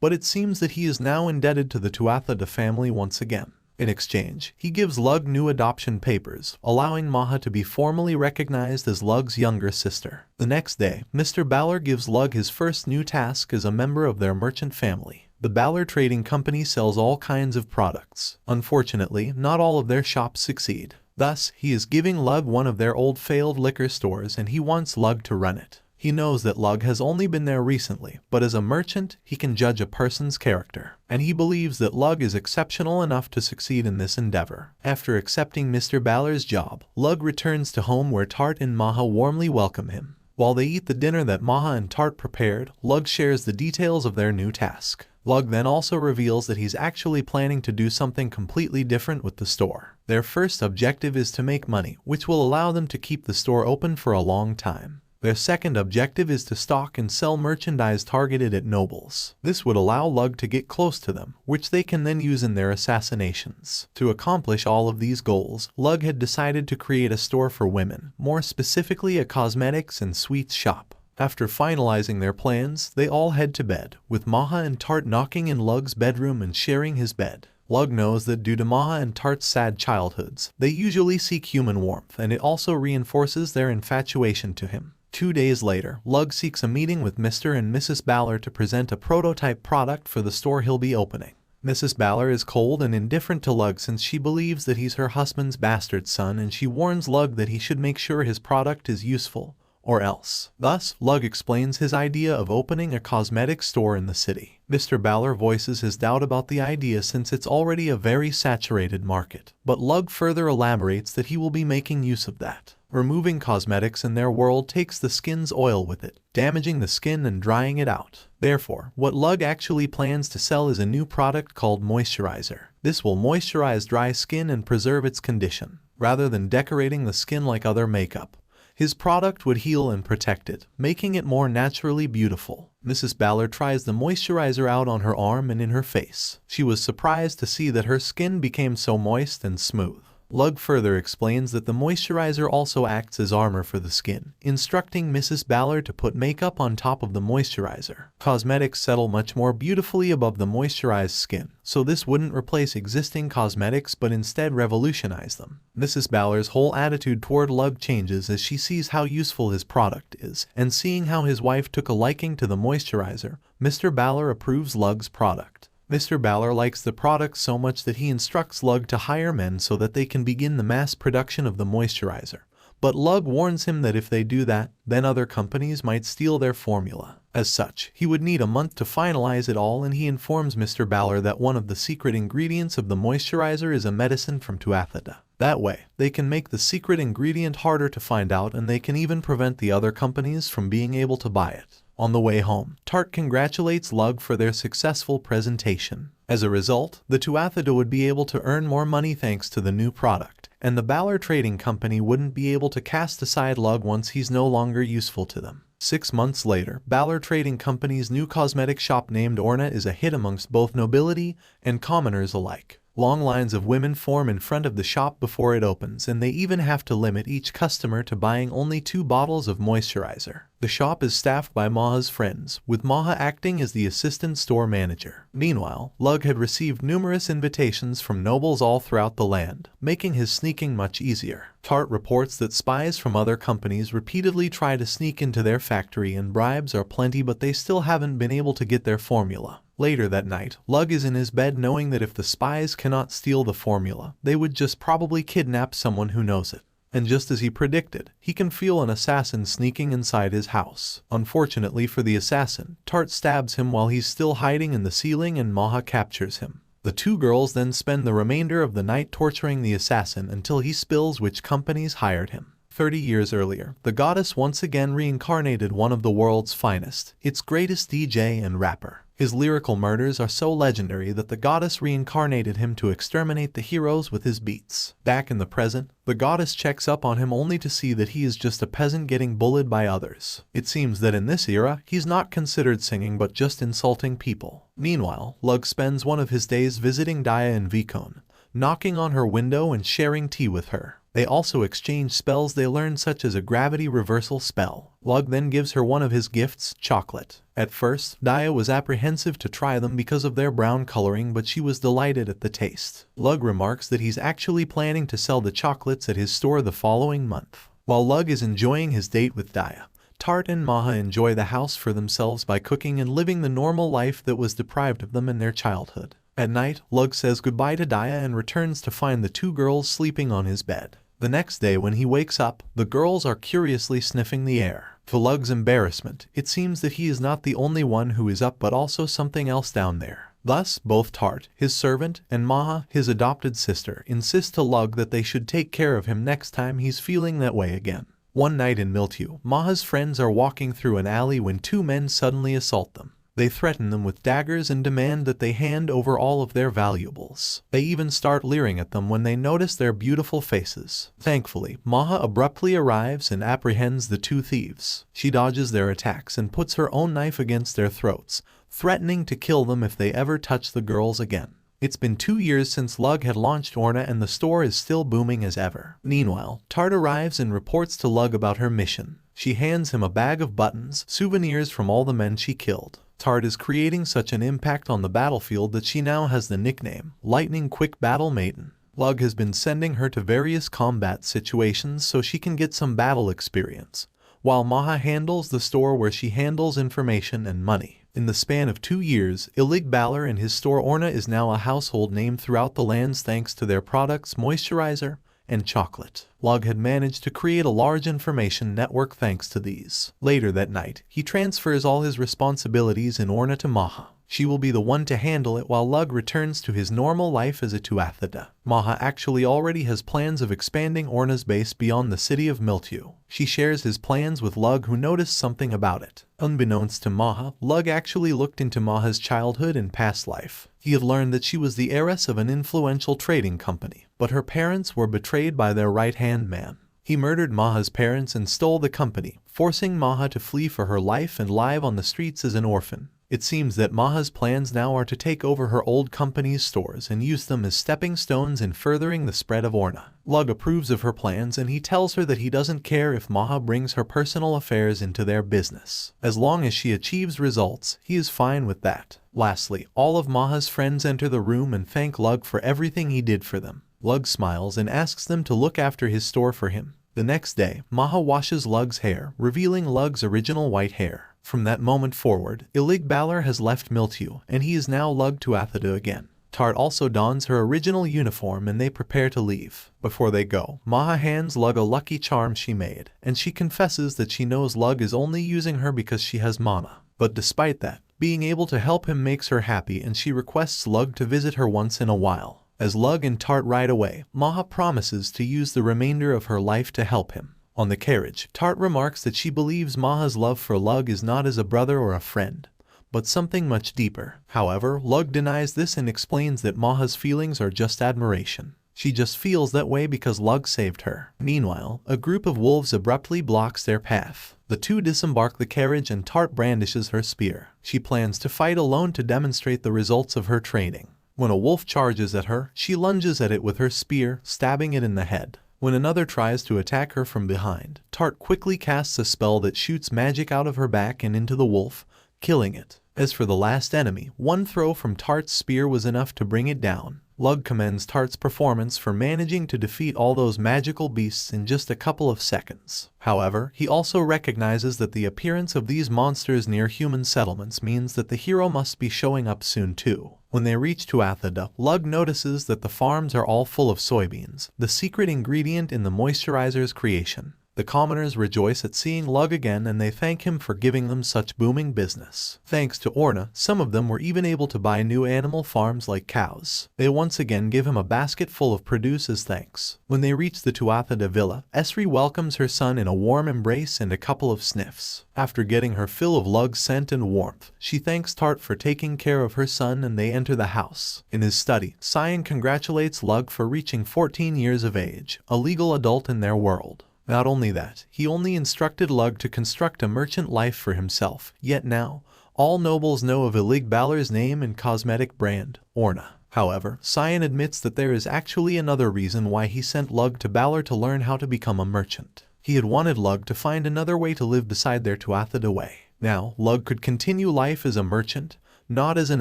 But it seems that he is now indebted to the Tuatha family once again. In exchange, he gives Lug new adoption papers, allowing Maha to be formally recognized as Lug's younger sister. The next day, Mr. Balor gives Lug his first new task as a member of their merchant family. The Balor Trading Company sells all kinds of products. Unfortunately, not all of their shops succeed. Thus, he is giving Lug one of their old failed liquor stores and he wants Lug to run it. He knows that Lug has only been there recently, but as a merchant, he can judge a person's character, and he believes that Lug is exceptional enough to succeed in this endeavor. After accepting Mr. Balor's job, Lug returns to home where Tart and Maha warmly welcome him. While they eat the dinner that Maha and Tart prepared, Lug shares the details of their new task. Lug then also reveals that he's actually planning to do something completely different with the store. Their first objective is to make money, which will allow them to keep the store open for a long time. Their second objective is to stock and sell merchandise targeted at nobles. This would allow Lug to get close to them, which they can then use in their assassinations. To accomplish all of these goals, Lug had decided to create a store for women, more specifically a cosmetics and sweets shop. After finalizing their plans, they all head to bed, with Maha and Tart knocking in Lug's bedroom and sharing his bed. Lug knows that due to Maha and Tart's sad childhoods, they usually seek human warmth, and it also reinforces their infatuation to him. 2 days later, Lug seeks a meeting with Mr. and Mrs. Baller to present a prototype product for the store he'll be opening. Mrs. Baller is cold and indifferent to Lug since she believes that he's her husband's bastard son, and she warns Lug that he should make sure his product is useful, or else. Thus, Lug explains his idea of opening a cosmetic store in the city. Mr. Baller voices his doubt about the idea since it's already a very saturated market, but Lug further elaborates that he will be making use of that. Removing cosmetics in their world takes the skin's oil with it, damaging the skin and drying it out. Therefore, what Lug actually plans to sell is a new product called moisturizer. This will moisturize dry skin and preserve its condition, rather than decorating the skin like other makeup. His product would heal and protect it, making it more naturally beautiful. Mrs. Baller tries the moisturizer out on her arm and in her face. She was surprised to see that her skin became so moist and smooth. Lug further explains that the moisturizer also acts as armor for the skin, instructing Mrs. Baller to put makeup on top of the moisturizer. Cosmetics settle much more beautifully above the moisturized skin, so this wouldn't replace existing cosmetics but instead revolutionize them. Mrs. Baller's whole attitude toward Lug changes as she sees how useful his product is, and seeing how his wife took a liking to the moisturizer, Mr. Baller approves Lug's product. Mr. Baller likes the product so much that he instructs Lug to hire men so that they can begin the mass production of the moisturizer. But Lug warns him that if they do that, then other companies might steal their formula. As such, he would need a month to finalize it all, and he informs Mr. Baller that one of the secret ingredients of the moisturizer is a medicine from Tuatha. That way, they can make the secret ingredient harder to find out, and they can even prevent the other companies from being able to buy it. On the way home, Tart congratulates Lug for their successful presentation. As a result, the Tuatha would be able to earn more money thanks to the new product, and the Baller Trading Company wouldn't be able to cast aside Lug once he's no longer useful to them. 6 months later, Baller Trading Company's new cosmetic shop named Orna is a hit amongst both nobility and commoners alike. Long lines of women form in front of the shop before it opens, and they even have to limit each customer to buying only 2 bottles of moisturizer. The shop is staffed by Maha's friends, with Maha acting as the assistant store manager. Meanwhile, Lug had received numerous invitations from nobles all throughout the land, making his sneaking much easier. Tart reports that spies from other companies repeatedly try to sneak into their factory, and bribes are plenty, but they still haven't been able to get their formula. Later that night, Lug is in his bed knowing that if the spies cannot steal the formula, they would just probably kidnap someone who knows it. And just as he predicted, he can feel an assassin sneaking inside his house. Unfortunately for the assassin, Tart stabs him while he's still hiding in the ceiling, and Maha captures him. The 2 girls then spend the remainder of the night torturing the assassin until he spills which companies hired him. 30 years earlier, the goddess once again reincarnated one of the world's finest, its greatest DJ and rapper. His lyrical murders are so legendary that the goddess reincarnated him to exterminate the heroes with his beats. Back in the present, the goddess checks up on him only to see that he is just a peasant getting bullied by others. It seems that in this era, he's not considered singing but just insulting people. Meanwhile, Lug spends one of his days visiting Daya in Vikon, knocking on her window and sharing tea with her. They also exchange spells they learn, such as a gravity reversal spell. Lug then gives her one of his gifts, chocolate. At first, Daya was apprehensive to try them because of their brown coloring, but she was delighted at the taste. Lug remarks that he's actually planning to sell the chocolates at his store the following month. While Lug is enjoying his date with Daya, Tart and Maha enjoy the house for themselves by cooking and living the normal life that was deprived of them in their childhood. At night, Lug says goodbye to Daya and returns to find the 2 girls sleeping on his bed. The next day when he wakes up, the girls are curiously sniffing the air. To Lug's embarrassment, it seems that he is not the only one who is up but also something else down there. Thus, both Tart, his servant, and Maha, his adopted sister, insist to Lug that they should take care of him next time he's feeling that way again. One night in Miltu, Maha's friends are walking through an alley when 2 men suddenly assault them. They threaten them with daggers and demand that they hand over all of their valuables. They even start leering at them when they notice their beautiful faces. Thankfully, Maha abruptly arrives and apprehends the 2 thieves. She dodges their attacks and puts her own knife against their throats, threatening to kill them if they ever touch the girls again. It's been 2 years since Lug had launched Orna, and the store is still booming as ever. Meanwhile, Tart arrives and reports to Lug about her mission. She hands him a bag of buttons, souvenirs from all the men she killed. Tart is creating such an impact on the battlefield that she now has the nickname Lightning Quick Battle Maiden. Lug has been sending her to various combat situations so she can get some battle experience, while Maha handles the store where she handles information and money. In the span of 2 years, Ilig Balor and his store Orna is now a household name throughout the lands thanks to their products moisturizer and chocolate. Lug had managed to create a large information network thanks to these. Later that night, he transfers all his responsibilities in Orna to Maha. She will be the one to handle it while Lug returns to his normal life as a Tuathida. Maha actually already has plans of expanding Orna's base beyond the city of Miltu. She shares his plans with Lug, who noticed something about it. Unbeknownst to Maha, Lug actually looked into Maha's childhood and past life. He had learned that she was the heiress of an influential trading company, but her parents were betrayed by their right-hand man. He murdered Maha's parents and stole the company, forcing Maha to flee for her life and live on the streets as an orphan. It seems that Maha's plans now are to take over her old company's stores and use them as stepping stones in furthering the spread of Orna. Lug approves of her plans and he tells her that he doesn't care if Maha brings her personal affairs into their business. As long as she achieves results, he is fine with that. Lastly, all of Maha's friends enter the room and thank Lug for everything he did for them. Lug smiles and asks them to look after his store for him. The next day, Maha washes Lug's hair, revealing Lug's original white hair. From that moment forward, Ilig Balor has left Miltu, and he is now Lug Tuathida again. Tart also dons her original uniform and they prepare to leave. Before they go, Maha hands Lug a lucky charm she made, and she confesses that she knows Lug is only using her because she has mana. But despite that, being able to help him makes her happy and she requests Lug to visit her once in a while. As Lug and Tart ride away, Maha promises to use the remainder of her life to help him. On the carriage, Tart remarks that she believes Maha's love for Lug is not as a brother or a friend, but something much deeper. However, Lug denies this and explains that Maha's feelings are just admiration. She just feels that way because Lug saved her. Meanwhile, a group of wolves abruptly blocks their path. The two disembark the carriage and Tart brandishes her spear. She plans to fight alone to demonstrate the results of her training. When a wolf charges at her, she lunges at it with her spear, stabbing it in the head. When another tries to attack her from behind, Tart quickly casts a spell that shoots magic out of her back and into the wolf, killing it. As for the last enemy, one throw from Tart's spear was enough to bring it down. Lug commends Tart's performance for managing to defeat all those magical beasts in just a couple of seconds. However, he also recognizes that the appearance of these monsters near human settlements means that the hero must be showing up soon too. When they reach Tuathida, Lug notices that the farms are all full of soybeans, the secret ingredient in the moisturizer's creation. The commoners rejoice at seeing Lug again and they thank him for giving them such booming business. Thanks to Orna, some of them were even able to buy new animal farms like cows. They once again give him a basket full of produce as thanks. When they reach the Tuathida villa, Esri welcomes her son in a warm embrace and a couple of sniffs. After getting her fill of Lug's scent and warmth, she thanks Tart for taking care of her son and they enter the house. In his study, Cyan congratulates Lug for reaching 14 years of age, a legal adult in their world. Not only that, he only instructed Lug to construct a merchant life for himself, yet now, all nobles know of Ilig Balor's name and cosmetic brand, Orna. However, Cyan admits that there is actually another reason why he sent Lug to Balor to learn how to become a merchant. He had wanted Lug to find another way to live beside their Tuathida way. Now, Lug could continue life as a merchant, not as an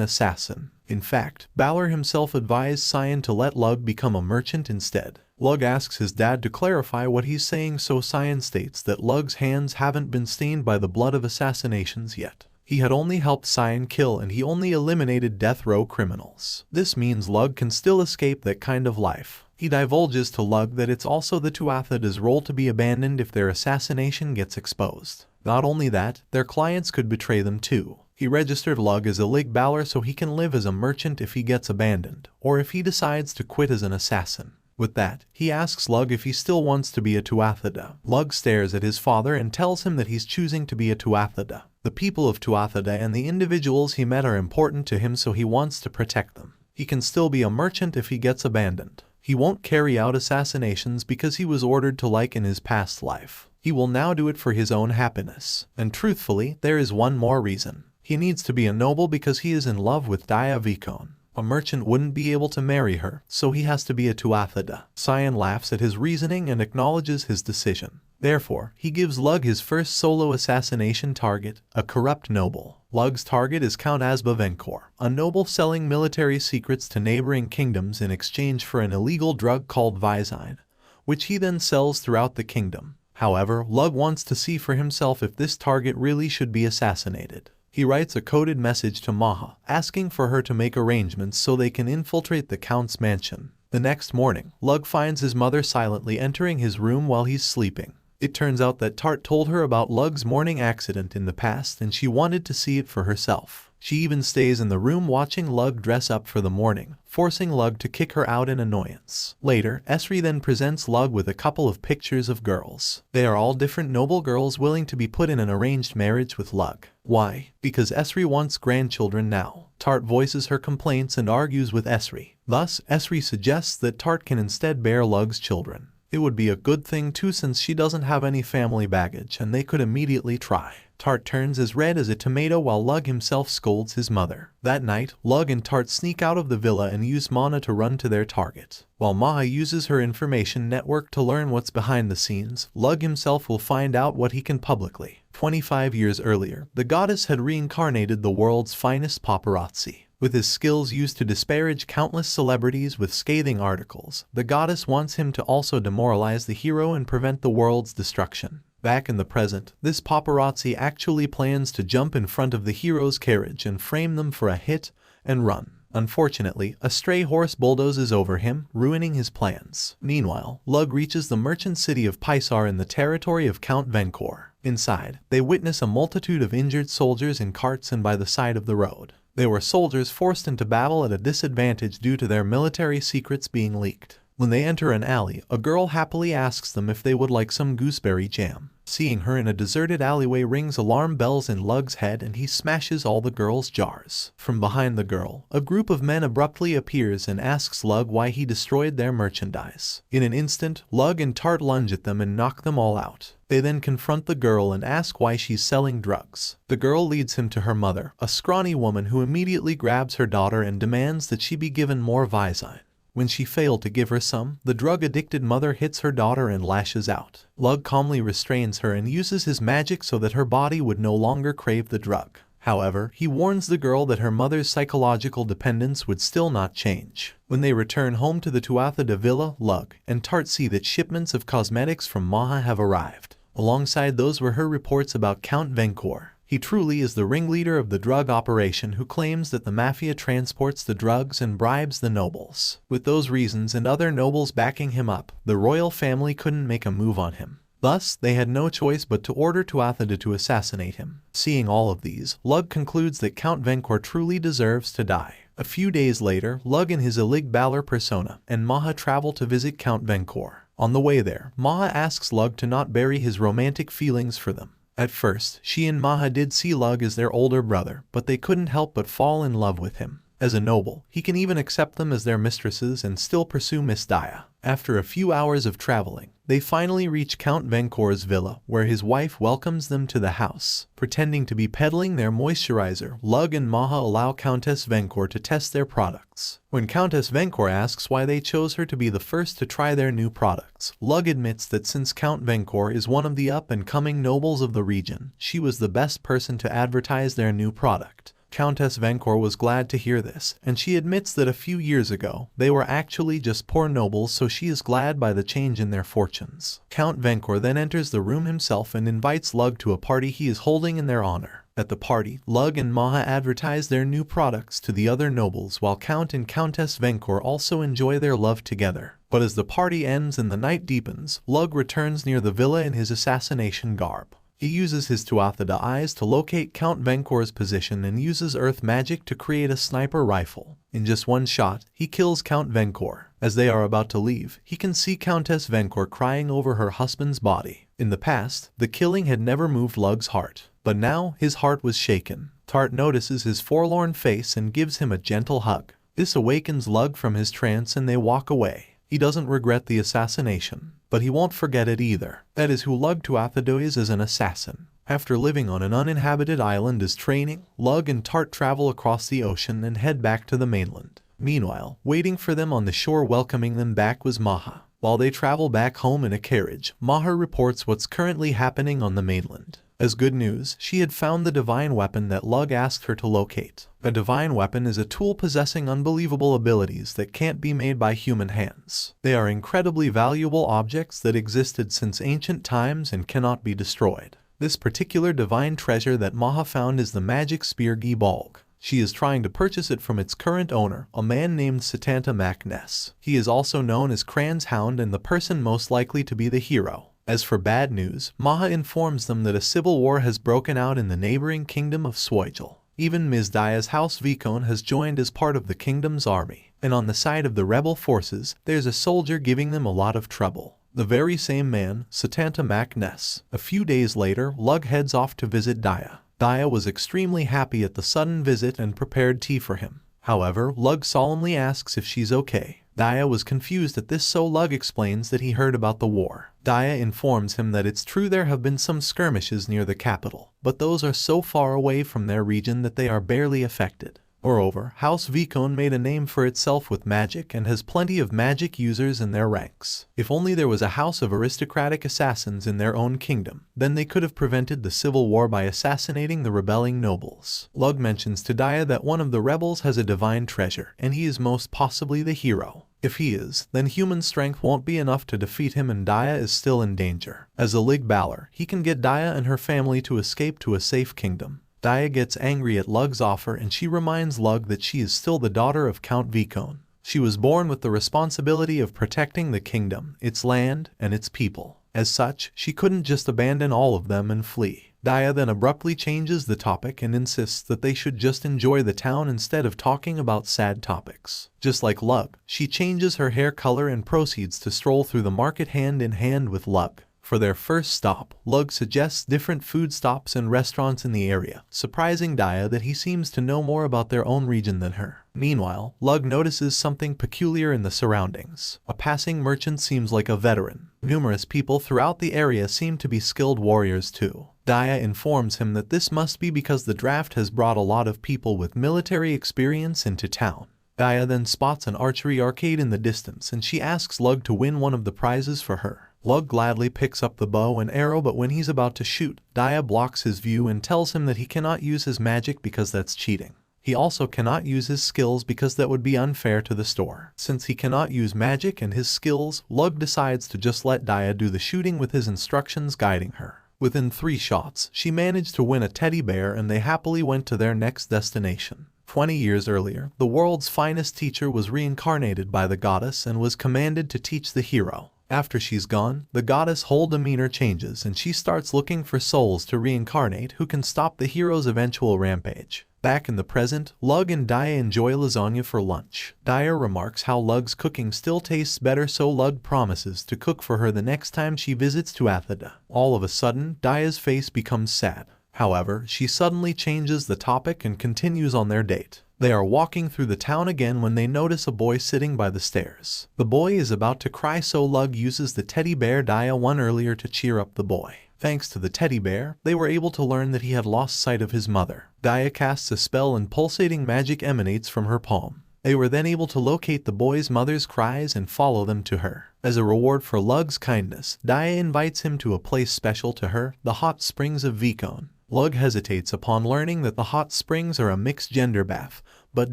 assassin. In fact, Balor himself advised Cyan to let Lug become a merchant instead. Lug asks his dad to clarify what he's saying, so Cyan states that Lug's hands haven't been stained by the blood of assassinations yet. He had only helped Cyan kill and he only eliminated death row criminals. This means Lug can still escape that kind of life. He divulges to Lug that it's also the Tuathida's role to be abandoned if their assassination gets exposed. Not only that, their clients could betray them too. He registered Lug as Ilig Balor so he can live as a merchant if he gets abandoned, or if he decides to quit as an assassin. With that, he asks Lug if he still wants to be a Tuathida. Lug stares at his father and tells him that he's choosing to be a Tuathida. The people of Tuathida and the individuals he met are important to him, so he wants to protect them. He can still be a merchant if he gets abandoned. He won't carry out assassinations because he was ordered to like in his past life. He will now do it for his own happiness. And truthfully, there is one more reason. He needs to be a noble because he is in love with Dia Vicon. A merchant wouldn't be able to marry her, so he has to be a Tuathida. Cyan laughs at his reasoning and acknowledges his decision. Therefore, he gives Lug his first solo assassination target, a corrupt noble. Lug's target is Count Asbavenkor, a noble selling military secrets to neighboring kingdoms in exchange for an illegal drug called Visine, which he then sells throughout the kingdom. However, Lug wants to see for himself if this target really should be assassinated. He writes a coded message to Maha, asking for her to make arrangements so they can infiltrate the Count's mansion. The next morning, Lug finds his mother silently entering his room while he's sleeping. It turns out that Tart told her about Lug's morning accident in the past and she wanted to see it for herself. She even stays in the room watching Lug dress up for the morning, forcing Lug to kick her out in annoyance. Later, Esri then presents Lug with a couple of pictures of girls. They are all different noble girls willing to be put in an arranged marriage with Lug. Why? Because Esri wants grandchildren now. Tart voices her complaints and argues with Esri. Thus, Esri suggests that Tart can instead bear Lug's children. It would be a good thing too since she doesn't have any family baggage and they could immediately try. Tart turns as red as a tomato while Lug himself scolds his mother. That night, Lug and Tart sneak out of the villa and use Mana to run to their target. While Maha uses her information network to learn what's behind the scenes, Lug himself will find out what he can publicly. 25 years earlier, the goddess had reincarnated the world's finest paparazzi. With his skills used to disparage countless celebrities with scathing articles, the goddess wants him to also demoralize the hero and prevent the world's destruction. Back in the present, this paparazzi actually plans to jump in front of the hero's carriage and frame them for a hit and run. Unfortunately, a stray horse bulldozes over him, ruining his plans. Meanwhile, Lug reaches the merchant city of Pisar in the territory of Count Venkor. Inside, they witness a multitude of injured soldiers in carts and by the side of the road. They were soldiers forced into battle at a disadvantage due to their military secrets being leaked. When they enter an alley, a girl happily asks them if they would like some gooseberry jam. Seeing her in a deserted alleyway rings alarm bells in Lug's head and he smashes all the girl's jars. From behind the girl, a group of men abruptly appears and asks Lug why he destroyed their merchandise. In an instant, Lug and Tart lunge at them and knock them all out. They then confront the girl and ask why she's selling drugs. The girl leads him to her mother, a scrawny woman who immediately grabs her daughter and demands that she be given more Visine. When she failed to give her some, the drug-addicted mother hits her daughter and lashes out. Lug calmly restrains her and uses his magic so that her body would no longer crave the drug. However, he warns the girl that her mother's psychological dependence would still not change. When they return home to the Tuatha de Villa, Lug and Tart see that shipments of cosmetics from Maha have arrived. Alongside those were her reports about Count Venkor. He truly is the ringleader of the drug operation who claims that the mafia transports the drugs and bribes the nobles. With those reasons and other nobles backing him up, the royal family couldn't make a move on him. Thus, they had no choice but to order Tuatha to assassinate him. Seeing all of these, Lug concludes that Count Venkor truly deserves to die. A few days later, Lug and his Ilig Balor persona and Maha travel to visit Count Venkor. On the way there, Maha asks Lug to not bury his romantic feelings for them. At first, she and Maha did see Lug as their older brother, but they couldn't help but fall in love with him. As a noble, he can even accept them as their mistresses and still pursue Miss Daya. After a few hours of traveling, they finally reach Count Venkor's villa, where his wife welcomes them to the house. Pretending to be peddling their moisturizer, Lug and Maha allow Countess Venkor to test their products. When Countess Venkor asks why they chose her to be the first to try their new products, Lug admits that since Count Venkor is one of the up-and-coming nobles of the region, she was the best person to advertise their new product. Countess Venkor was glad to hear this, and she admits that a few years ago, they were actually just poor nobles, so she is glad by the change in their fortunes. Count Venkor then enters the room himself and invites Lug to a party he is holding in their honor. At the party, Lug and Maha advertise their new products to the other nobles while Count and Countess Venkor also enjoy their love together. But as the party ends and the night deepens, Lug returns near the villa in his assassination garb. He uses his Tuatha eyes to locate Count Venkor's position and uses earth magic to create a sniper rifle. In just one shot, he kills Count Venkor. As they are about to leave, he can see Countess Venkor crying over her husband's body. In the past, the killing had never moved Lug's heart, but now his heart was shaken. Tart notices his forlorn face and gives him a gentle hug. This awakens Lug from his trance and they walk away. He doesn't regret the assassination, but he won't forget it either. That is who Lug Tuatha is as an assassin. After living on an uninhabited island as training, Lug and Tart travel across the ocean and head back to the mainland. Meanwhile, waiting for them on the shore welcoming them back was Maha. While they travel back home in a carriage, Maher reports what's currently happening on the mainland. As good news, she had found the divine weapon that Lug asked her to locate. A divine weapon is a tool possessing unbelievable abilities that can't be made by human hands. They are incredibly valuable objects that existed since ancient times and cannot be destroyed. This particular divine treasure that Maha found is the magic spear Bugok. She is trying to purchase it from its current owner, a man named Satanta Macness. He is also known as Cran's Hound and the person most likely to be the hero. As for bad news, Maha informs them that a civil war has broken out in the neighboring kingdom of Swoigel. Even Ms. Daya's house Vicon has joined as part of the kingdom's army, and on the side of the rebel forces, there's a soldier giving them a lot of trouble. The very same man, Satanta Macness. A few days later, Lug heads off to visit Daya. Daya was extremely happy at the sudden visit and prepared tea for him. However, Lug solemnly asks if she's okay. Daya was confused at this, so Lug explains that he heard about the war. Daya informs him that it's true there have been some skirmishes near the capital, but those are so far away from their region that they are barely affected. Moreover, House Vicon made a name for itself with magic and has plenty of magic users in their ranks. If only there was a house of aristocratic assassins in their own kingdom, then they could have prevented the civil war by assassinating the rebelling nobles. Lug mentions to Daya that one of the rebels has a divine treasure, and he is most possibly the hero. If he is, then human strength won't be enough to defeat him and Daya is still in danger. As a Lig Balor, he can get Daya and her family to escape to a safe kingdom. Daya gets angry at Lug's offer and she reminds Lug that she is still the daughter of Count Vicon. She was born with the responsibility of protecting the kingdom, its land, and its people. As such, she couldn't just abandon all of them and flee. Daya then abruptly changes the topic and insists that they should just enjoy the town instead of talking about sad topics. Just like Lug, she changes her hair color and proceeds to stroll through the market hand in hand with Lug. For their first stop, Lug suggests different food stops and restaurants in the area, surprising Daya that he seems to know more about their own region than her. Meanwhile, Lug notices something peculiar in the surroundings. A passing merchant seems like a veteran. Numerous people throughout the area seem to be skilled warriors too. Daya informs him that this must be because the draft has brought a lot of people with military experience into town. Daya then spots an archery arcade in the distance and she asks Lug to win one of the prizes for her. Lug gladly picks up the bow and arrow, but when he's about to shoot, Daya blocks his view and tells him that he cannot use his magic because that's cheating. He also cannot use his skills because that would be unfair to the store. Since he cannot use magic and his skills, Lug decides to just let Daya do the shooting with his instructions guiding her. Within 3 shots, she managed to win a teddy bear and they happily went to their next destination. 20 years earlier, the world's finest teacher was reincarnated by the goddess and was commanded to teach the hero. After she's gone, the goddess' whole demeanor changes and she starts looking for souls to reincarnate who can stop the hero's eventual rampage. Back in the present, Lug and Daya enjoy lasagna for lunch. Daya remarks how Lug's cooking still tastes better, so Lug promises to cook for her the next time she visits to Athida. All of a sudden, Daya's face becomes sad. However, she suddenly changes the topic and continues on their date. They are walking through the town again when they notice a boy sitting by the stairs. The boy is about to cry, so Lug uses the teddy bear Daya won earlier to cheer up the boy. Thanks to the teddy bear, they were able to learn that he had lost sight of his mother. Daya casts a spell and pulsating magic emanates from her palm. They were then able to locate the boy's mother's cries and follow them to her. As a reward for Lug's kindness, Daya invites him to a place special to her, the hot springs of Vicon. Lug hesitates upon learning that the hot springs are a mixed gender bath, but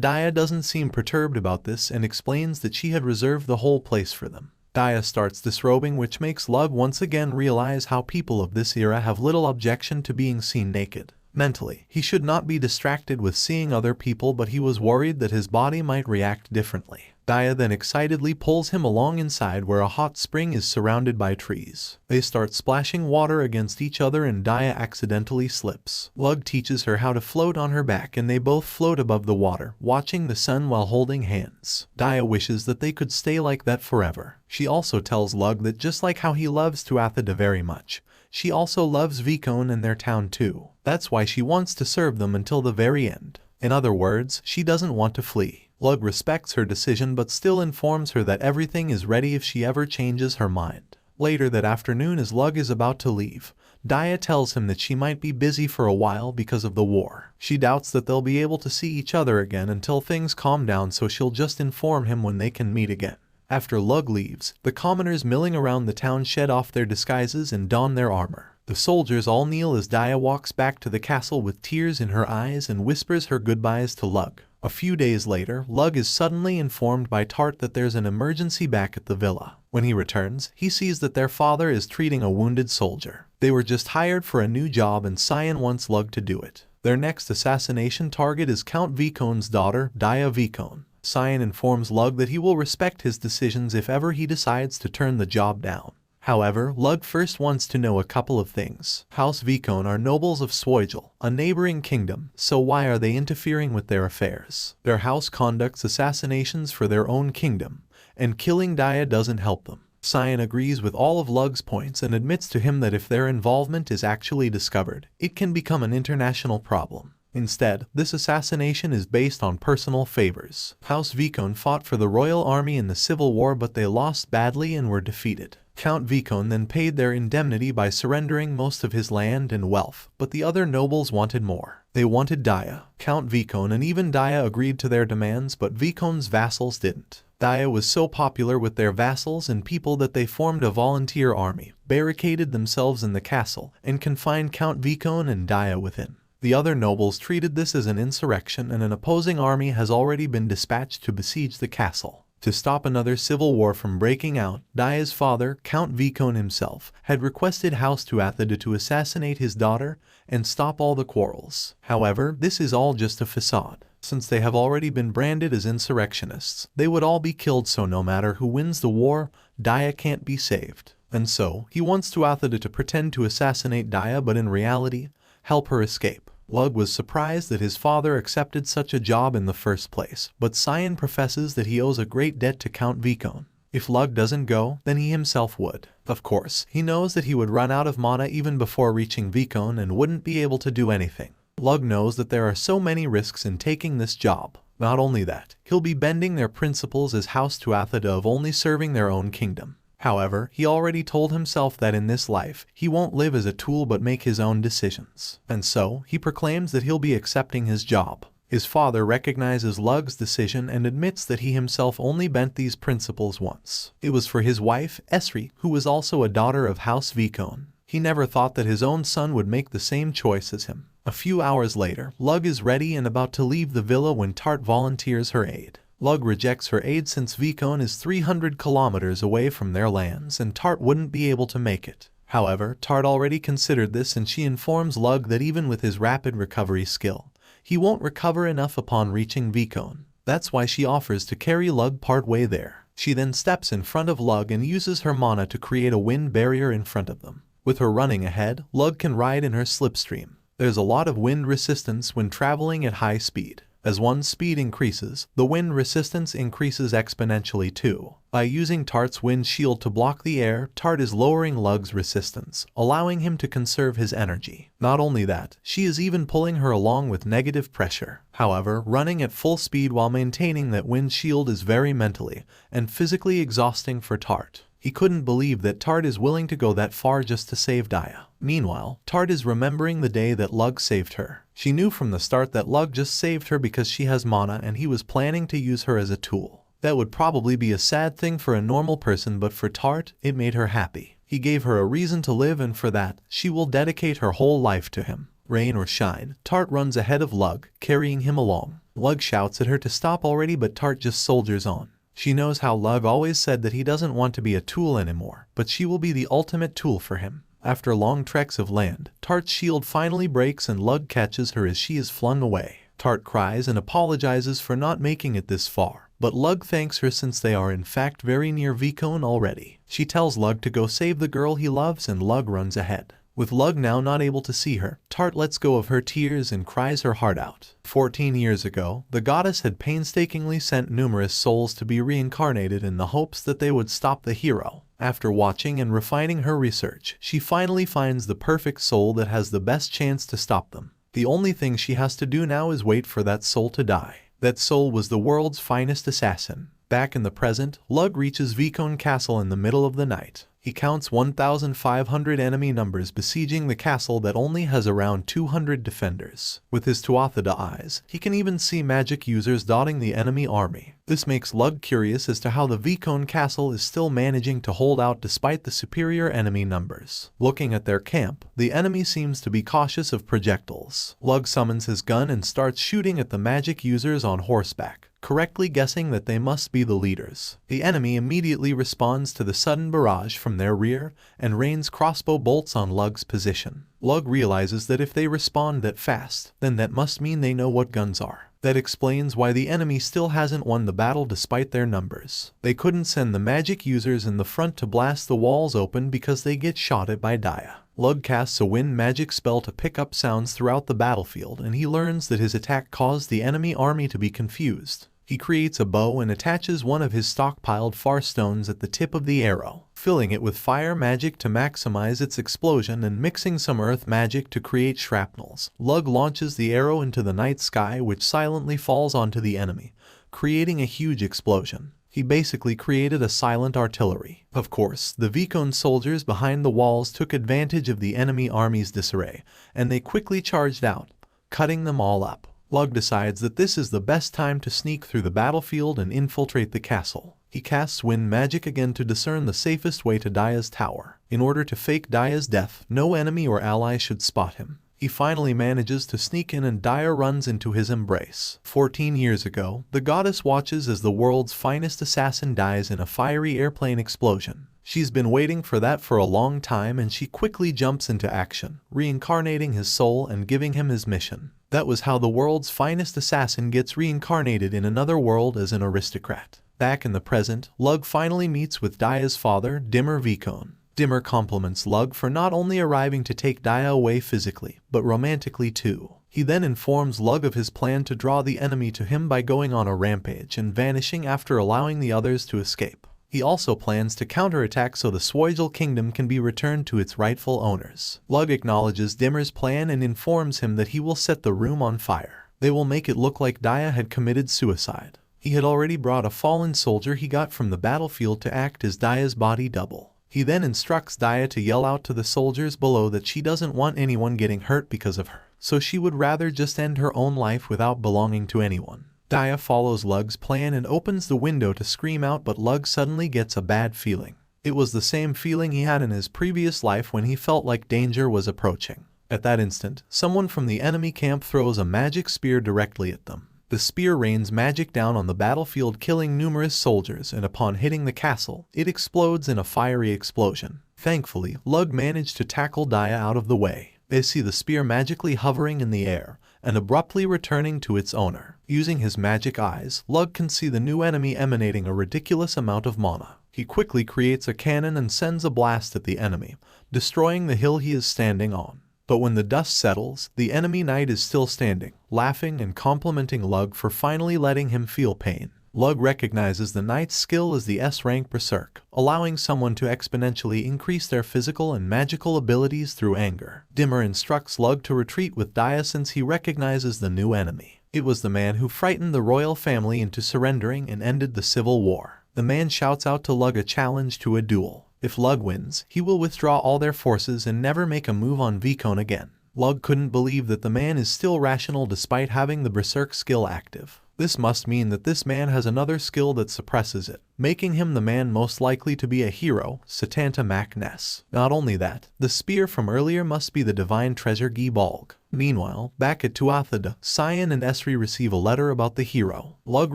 Daya doesn't seem perturbed about this and explains that she had reserved the whole place for them. Daya starts disrobing, which makes Lug once again realize how people of this era have little objection to being seen naked. Mentally, he should not be distracted with seeing other people, but he was worried that his body might react differently. Daya then excitedly pulls him along inside where a hot spring is surrounded by trees. They start splashing water against each other and Daya accidentally slips. Lug teaches her how to float on her back and they both float above the water, watching the sun while holding hands. Daya wishes that they could stay like that forever. She also tells Lug that just like how he loves Tuathida very much, she also loves Vicon and their town too. That's why she wants to serve them until the very end. In other words, she doesn't want to flee. Lug respects her decision but still informs her that everything is ready if she ever changes her mind. Later that afternoon, as Lug is about to leave, Daya tells him that she might be busy for a while because of the war. She doubts that they'll be able to see each other again until things calm down, so she'll just inform him when they can meet again. After Lug leaves, the commoners milling around the town shed off their disguises and don their armor. The soldiers all kneel as Daya walks back to the castle with tears in her eyes and whispers her goodbyes to Lug. A few days later, Lug is suddenly informed by Tart that there's an emergency back at the villa. When he returns, he sees that their father is treating a wounded soldier. They were just hired for a new job and Cyan wants Lug to do it. Their next assassination target is Count Vikon's daughter, Daya Vikon. Cyan informs Lug that he will respect his decisions if ever he decides to turn the job down. However, Lug first wants to know a couple of things. House Vikon are nobles of Swoigel, a neighboring kingdom, so why are they interfering with their affairs? Their house conducts assassinations for their own kingdom, and killing Daya doesn't help them. Cyan agrees with all of Lug's points and admits to him that if their involvement is actually discovered, it can become an international problem. Instead, this assassination is based on personal favors. House Vikon fought for the royal army in the civil war but they lost badly and were defeated. Count Vikon then paid their indemnity by surrendering most of his land and wealth, but the other nobles wanted more. They wanted Daya. Count Vikon and even Daya agreed to their demands but Vikon's vassals didn't. Daya was so popular with their vassals and people that they formed a volunteer army, barricaded themselves in the castle, and confined Count Vikon and Daya within. The other nobles treated this as an insurrection and an opposing army has already been dispatched to besiege the castle. To stop another civil war from breaking out, Daya's father, Count Vikon himself, had requested House Tuatha to assassinate his daughter and stop all the quarrels. However, this is all just a facade. Since they have already been branded as insurrectionists, they would all be killed so no matter who wins the war, Daya can't be saved. And so, he wants Tuatha to pretend to assassinate Daya but in reality, help her escape. Lug was surprised that his father accepted such a job in the first place, but Cyan professes that he owes a great debt to Count Vikon. If Lug doesn't go, then he himself would. Of course, he knows that he would run out of mana even before reaching Vikon and wouldn't be able to do anything. Lug knows that there are so many risks in taking this job. Not only that, he'll be bending their principles as House Tuatha of only serving their own kingdom. However, he already told himself that in this life, he won't live as a tool but make his own decisions. And so, he proclaims that he'll be accepting his job. His father recognizes Lug's decision and admits that he himself only bent these principles once. It was for his wife, Esri, who was also a daughter of House Vikon. He never thought that his own son would make the same choice as him. A few hours later, Lug is ready and about to leave the villa when Tart volunteers her aid. Lug rejects her aid since Vikon is 300 kilometers away from their lands and Tart wouldn't be able to make it. However, Tart already considered this and she informs Lug that even with his rapid recovery skill, he won't recover enough upon reaching Vikon. That's why she offers to carry Lug partway there. She then steps in front of Lug and uses her mana to create a wind barrier in front of them. With her running ahead, Lug can ride in her slipstream. There's a lot of wind resistance when traveling at high speed. As one's speed increases, the wind resistance increases exponentially too. By using Tart's wind shield to block the air, Tart is lowering Lug's resistance, allowing him to conserve his energy. Not only that, she is even pulling her along with negative pressure. However, running at full speed while maintaining that wind shield is very mentally and physically exhausting for Tart. He couldn't believe that Tart is willing to go that far just to save Daya. Meanwhile, Tart is remembering the day that Lug saved her. She knew from the start that Lug just saved her because she has mana and he was planning to use her as a tool. That would probably be a sad thing for a normal person but for Tart, it made her happy. He gave her a reason to live and for that, she will dedicate her whole life to him. Rain or shine, Tart runs ahead of Lug, carrying him along. Lug shouts at her to stop already but Tart just soldiers on. She knows how Lug always said that he doesn't want to be a tool anymore, but she will be the ultimate tool for him. After long treks of land, Tart's shield finally breaks and Lug catches her as she is flung away. Tart cries and apologizes for not making it this far, but Lug thanks her since they are in fact very near Vikon already. She tells Lug to go save the girl he loves and Lug runs ahead. With Lug now not able to see her, Tart lets go of her tears and cries her heart out. 14 years ago, the goddess had painstakingly sent numerous souls to be reincarnated in the hopes that they would stop the hero. After watching and refining her research, she finally finds the perfect soul that has the best chance to stop them. The only thing she has to do now is wait for that soul to die. That soul was the world's finest assassin. Back in the present, Lug reaches Vicone Castle in the middle of the night. He counts 1,500 enemy numbers besieging the castle that only has around 200 defenders. With his Tuathida eyes, he can even see magic users dotting the enemy army. This makes Lug curious as to how the Vicone Castle is still managing to hold out despite the superior enemy numbers. Looking at their camp, the enemy seems to be cautious of projectiles. Lug summons his gun and starts shooting at the magic users on horseback, correctly guessing that they must be the leaders. The enemy immediately responds to the sudden barrage from their rear and rains crossbow bolts on Lug's position. Lug realizes that if they respond that fast, then that must mean they know what guns are. That explains why the enemy still hasn't won the battle despite their numbers. They couldn't send the magic users in the front to blast the walls open because they get shot at by Dia. Lug casts a wind magic spell to pick up sounds throughout the battlefield, and he learns that his attack caused the enemy army to be confused. He creates a bow and attaches one of his stockpiled far stones at the tip of the arrow, filling it with fire magic to maximize its explosion and mixing some earth magic to create shrapnels. Lug launches the arrow into the night sky, which silently falls onto the enemy, creating a huge explosion. He basically created a silent artillery. Of course, the Vicone soldiers behind the walls took advantage of the enemy army's disarray, and they quickly charged out, cutting them all up. Lug decides that this is the best time to sneak through the battlefield and infiltrate the castle. He casts wind magic again to discern the safest way to Dia's tower. In order to fake Dia's death, no enemy or ally should spot him. He finally manages to sneak in and Dia runs into his embrace. 14 years ago, the goddess watches as the world's finest assassin dies in a fiery airplane explosion. She's been waiting for that for a long time, and she quickly jumps into action, reincarnating his soul and giving him his mission. That was how the world's finest assassin gets reincarnated in another world as an aristocrat. Back in the present, Lug finally meets with Dia's father, Dimmer Vicone. Dimmer compliments Lug for not only arriving to take Dia away physically, but romantically too. He then informs Lug of his plan to draw the enemy to him by going on a rampage and vanishing after allowing the others to escape. He also plans to counterattack so the Swojil kingdom can be returned to its rightful owners. Lug acknowledges Dimmer's plan and informs him that he will set the room on fire. They will make it look like Dia had committed suicide. He had already brought a fallen soldier he got from the battlefield to act as Dia's body double. He then instructs Dia to yell out to the soldiers below that she doesn't want anyone getting hurt because of her, so she would rather just end her own life without belonging to anyone. Dia follows Lug's plan and opens the window to scream out, but Lug suddenly gets a bad feeling. It was the same feeling he had in his previous life when he felt like danger was approaching. At that instant, someone from the enemy camp throws a magic spear directly at them. The spear rains magic down on the battlefield, killing numerous soldiers, and upon hitting the castle, it explodes in a fiery explosion. Thankfully, Lug managed to tackle Dia out of the way. They see the spear magically hovering in the air and abruptly returning to its owner. Using his magic eyes, Lug can see the new enemy emanating a ridiculous amount of mana. He quickly creates a cannon and sends a blast at the enemy, destroying the hill he is standing on. But when the dust settles, the enemy knight is still standing, laughing and complimenting Lug for finally letting him feel pain. Lug recognizes the knight's skill as the S-rank Berserk, allowing someone to exponentially increase their physical and magical abilities through anger. Dimmer instructs Lug to retreat with Dia since he recognizes the new enemy. It was the man who frightened the royal family into surrendering and ended the civil war. The man shouts out to Lug a challenge to a duel. If Lug wins, he will withdraw all their forces and never make a move on Vicone again. Lug couldn't believe that the man is still rational despite having the Berserk skill active. This must mean that this man has another skill that suppresses it, making him the man most likely to be a hero, Setanta Mac Ness. Not only that, the spear from earlier must be the divine treasure Gibalg. Meanwhile, back at Tuathida, Cyan and Esri receive a letter about the hero. Lug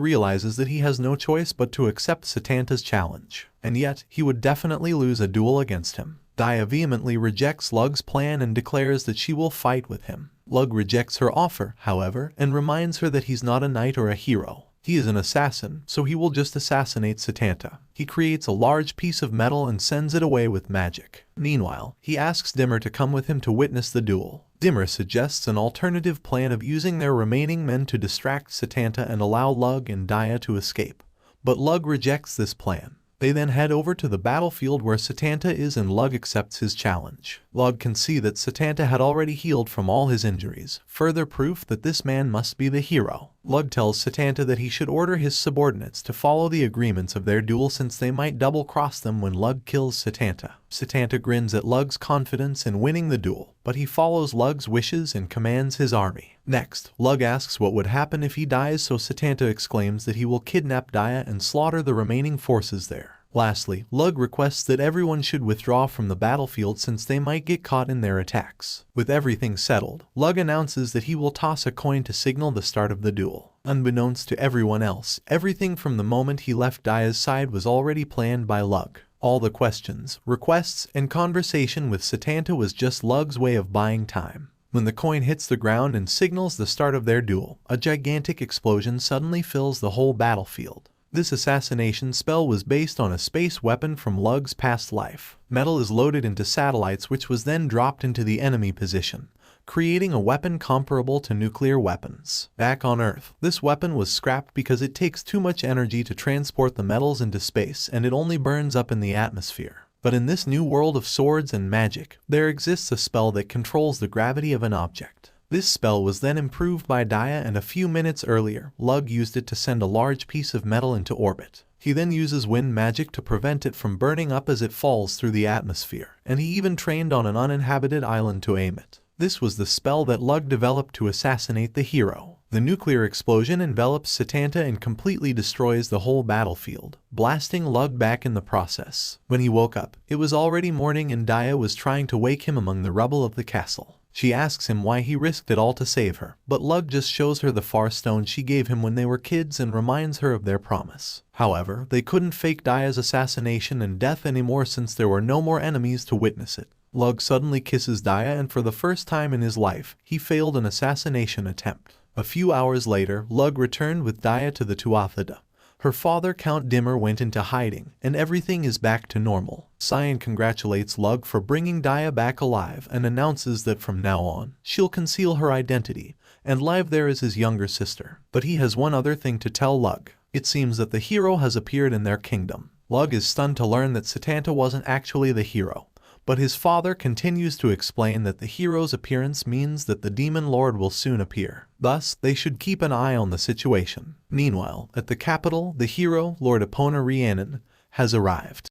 realizes that he has no choice but to accept Setanta's challenge, and yet he would definitely lose a duel against him. Dia vehemently rejects Lug's plan and declares that she will fight with him. Lug rejects her offer, however, and reminds her that he's not a knight or a hero. He is an assassin, so he will just assassinate Setanta. He creates a large piece of metal and sends it away with magic. Meanwhile, he asks Dimmer to come with him to witness the duel. Dimmer suggests an alternative plan of using their remaining men to distract Setanta and allow Lug and Dia to escape. But Lug rejects this plan. They then head over to the battlefield where Setanta is, and Lug accepts his challenge. Lug can see that Setanta had already healed from all his injuries, further proof that this man must be the hero. Lug tells Satanta that he should order his subordinates to follow the agreements of their duel since they might double-cross them when Lug kills Satanta. Satanta grins at Lug's confidence in winning the duel, but he follows Lug's wishes and commands his army. Next, Lug asks what would happen if he dies, so Satanta exclaims that he will kidnap Daya and slaughter the remaining forces there. Lastly, Lug requests that everyone should withdraw from the battlefield since they might get caught in their attacks. With everything settled, Lug announces that he will toss a coin to signal the start of the duel. Unbeknownst to everyone else, everything from the moment he left Daya's side was already planned by Lug. All the questions, requests, and conversation with Satanta was just Lug's way of buying time. When the coin hits the ground and signals the start of their duel, a gigantic explosion suddenly fills the whole battlefield. This assassination spell was based on a space weapon from Lug's past life. Metal is loaded into satellites which was then dropped into the enemy position, creating a weapon comparable to nuclear weapons. Back on Earth, this weapon was scrapped because it takes too much energy to transport the metals into space and it only burns up in the atmosphere. But in this new world of swords and magic, there exists a spell that controls the gravity of an object. This spell was then improved by Daya, and a few minutes earlier, Lug used it to send a large piece of metal into orbit. He then uses wind magic to prevent it from burning up as it falls through the atmosphere, and he even trained on an uninhabited island to aim it. This was the spell that Lug developed to assassinate the hero. The nuclear explosion envelops Satanta and completely destroys the whole battlefield, blasting Lug back in the process. When he woke up, it was already morning and Daya was trying to wake him among the rubble of the castle. She asks him why he risked it all to save her, but Lug just shows her the far stone she gave him when they were kids and reminds her of their promise. However, they couldn't fake Daya's assassination and death anymore since there were no more enemies to witness it. Lug suddenly kisses Daya, and for the first time in his life, he failed an assassination attempt. A few hours later, Lug returned with Daya to the Tuatha. Her father, Count Dimmer, went into hiding, and everything is back to normal. Cyan congratulates Lug for bringing Daya back alive and announces that from now on, she'll conceal her identity and live there as his younger sister. But he has one other thing to tell Lug. It seems that the hero has appeared in their kingdom. Lug is stunned to learn that Satanta wasn't actually the hero, but his father continues to explain that the hero's appearance means that the demon lord will soon appear. Thus, they should keep an eye on the situation. Meanwhile, at the capital, the hero, Lord Epona Rhiannon, has arrived.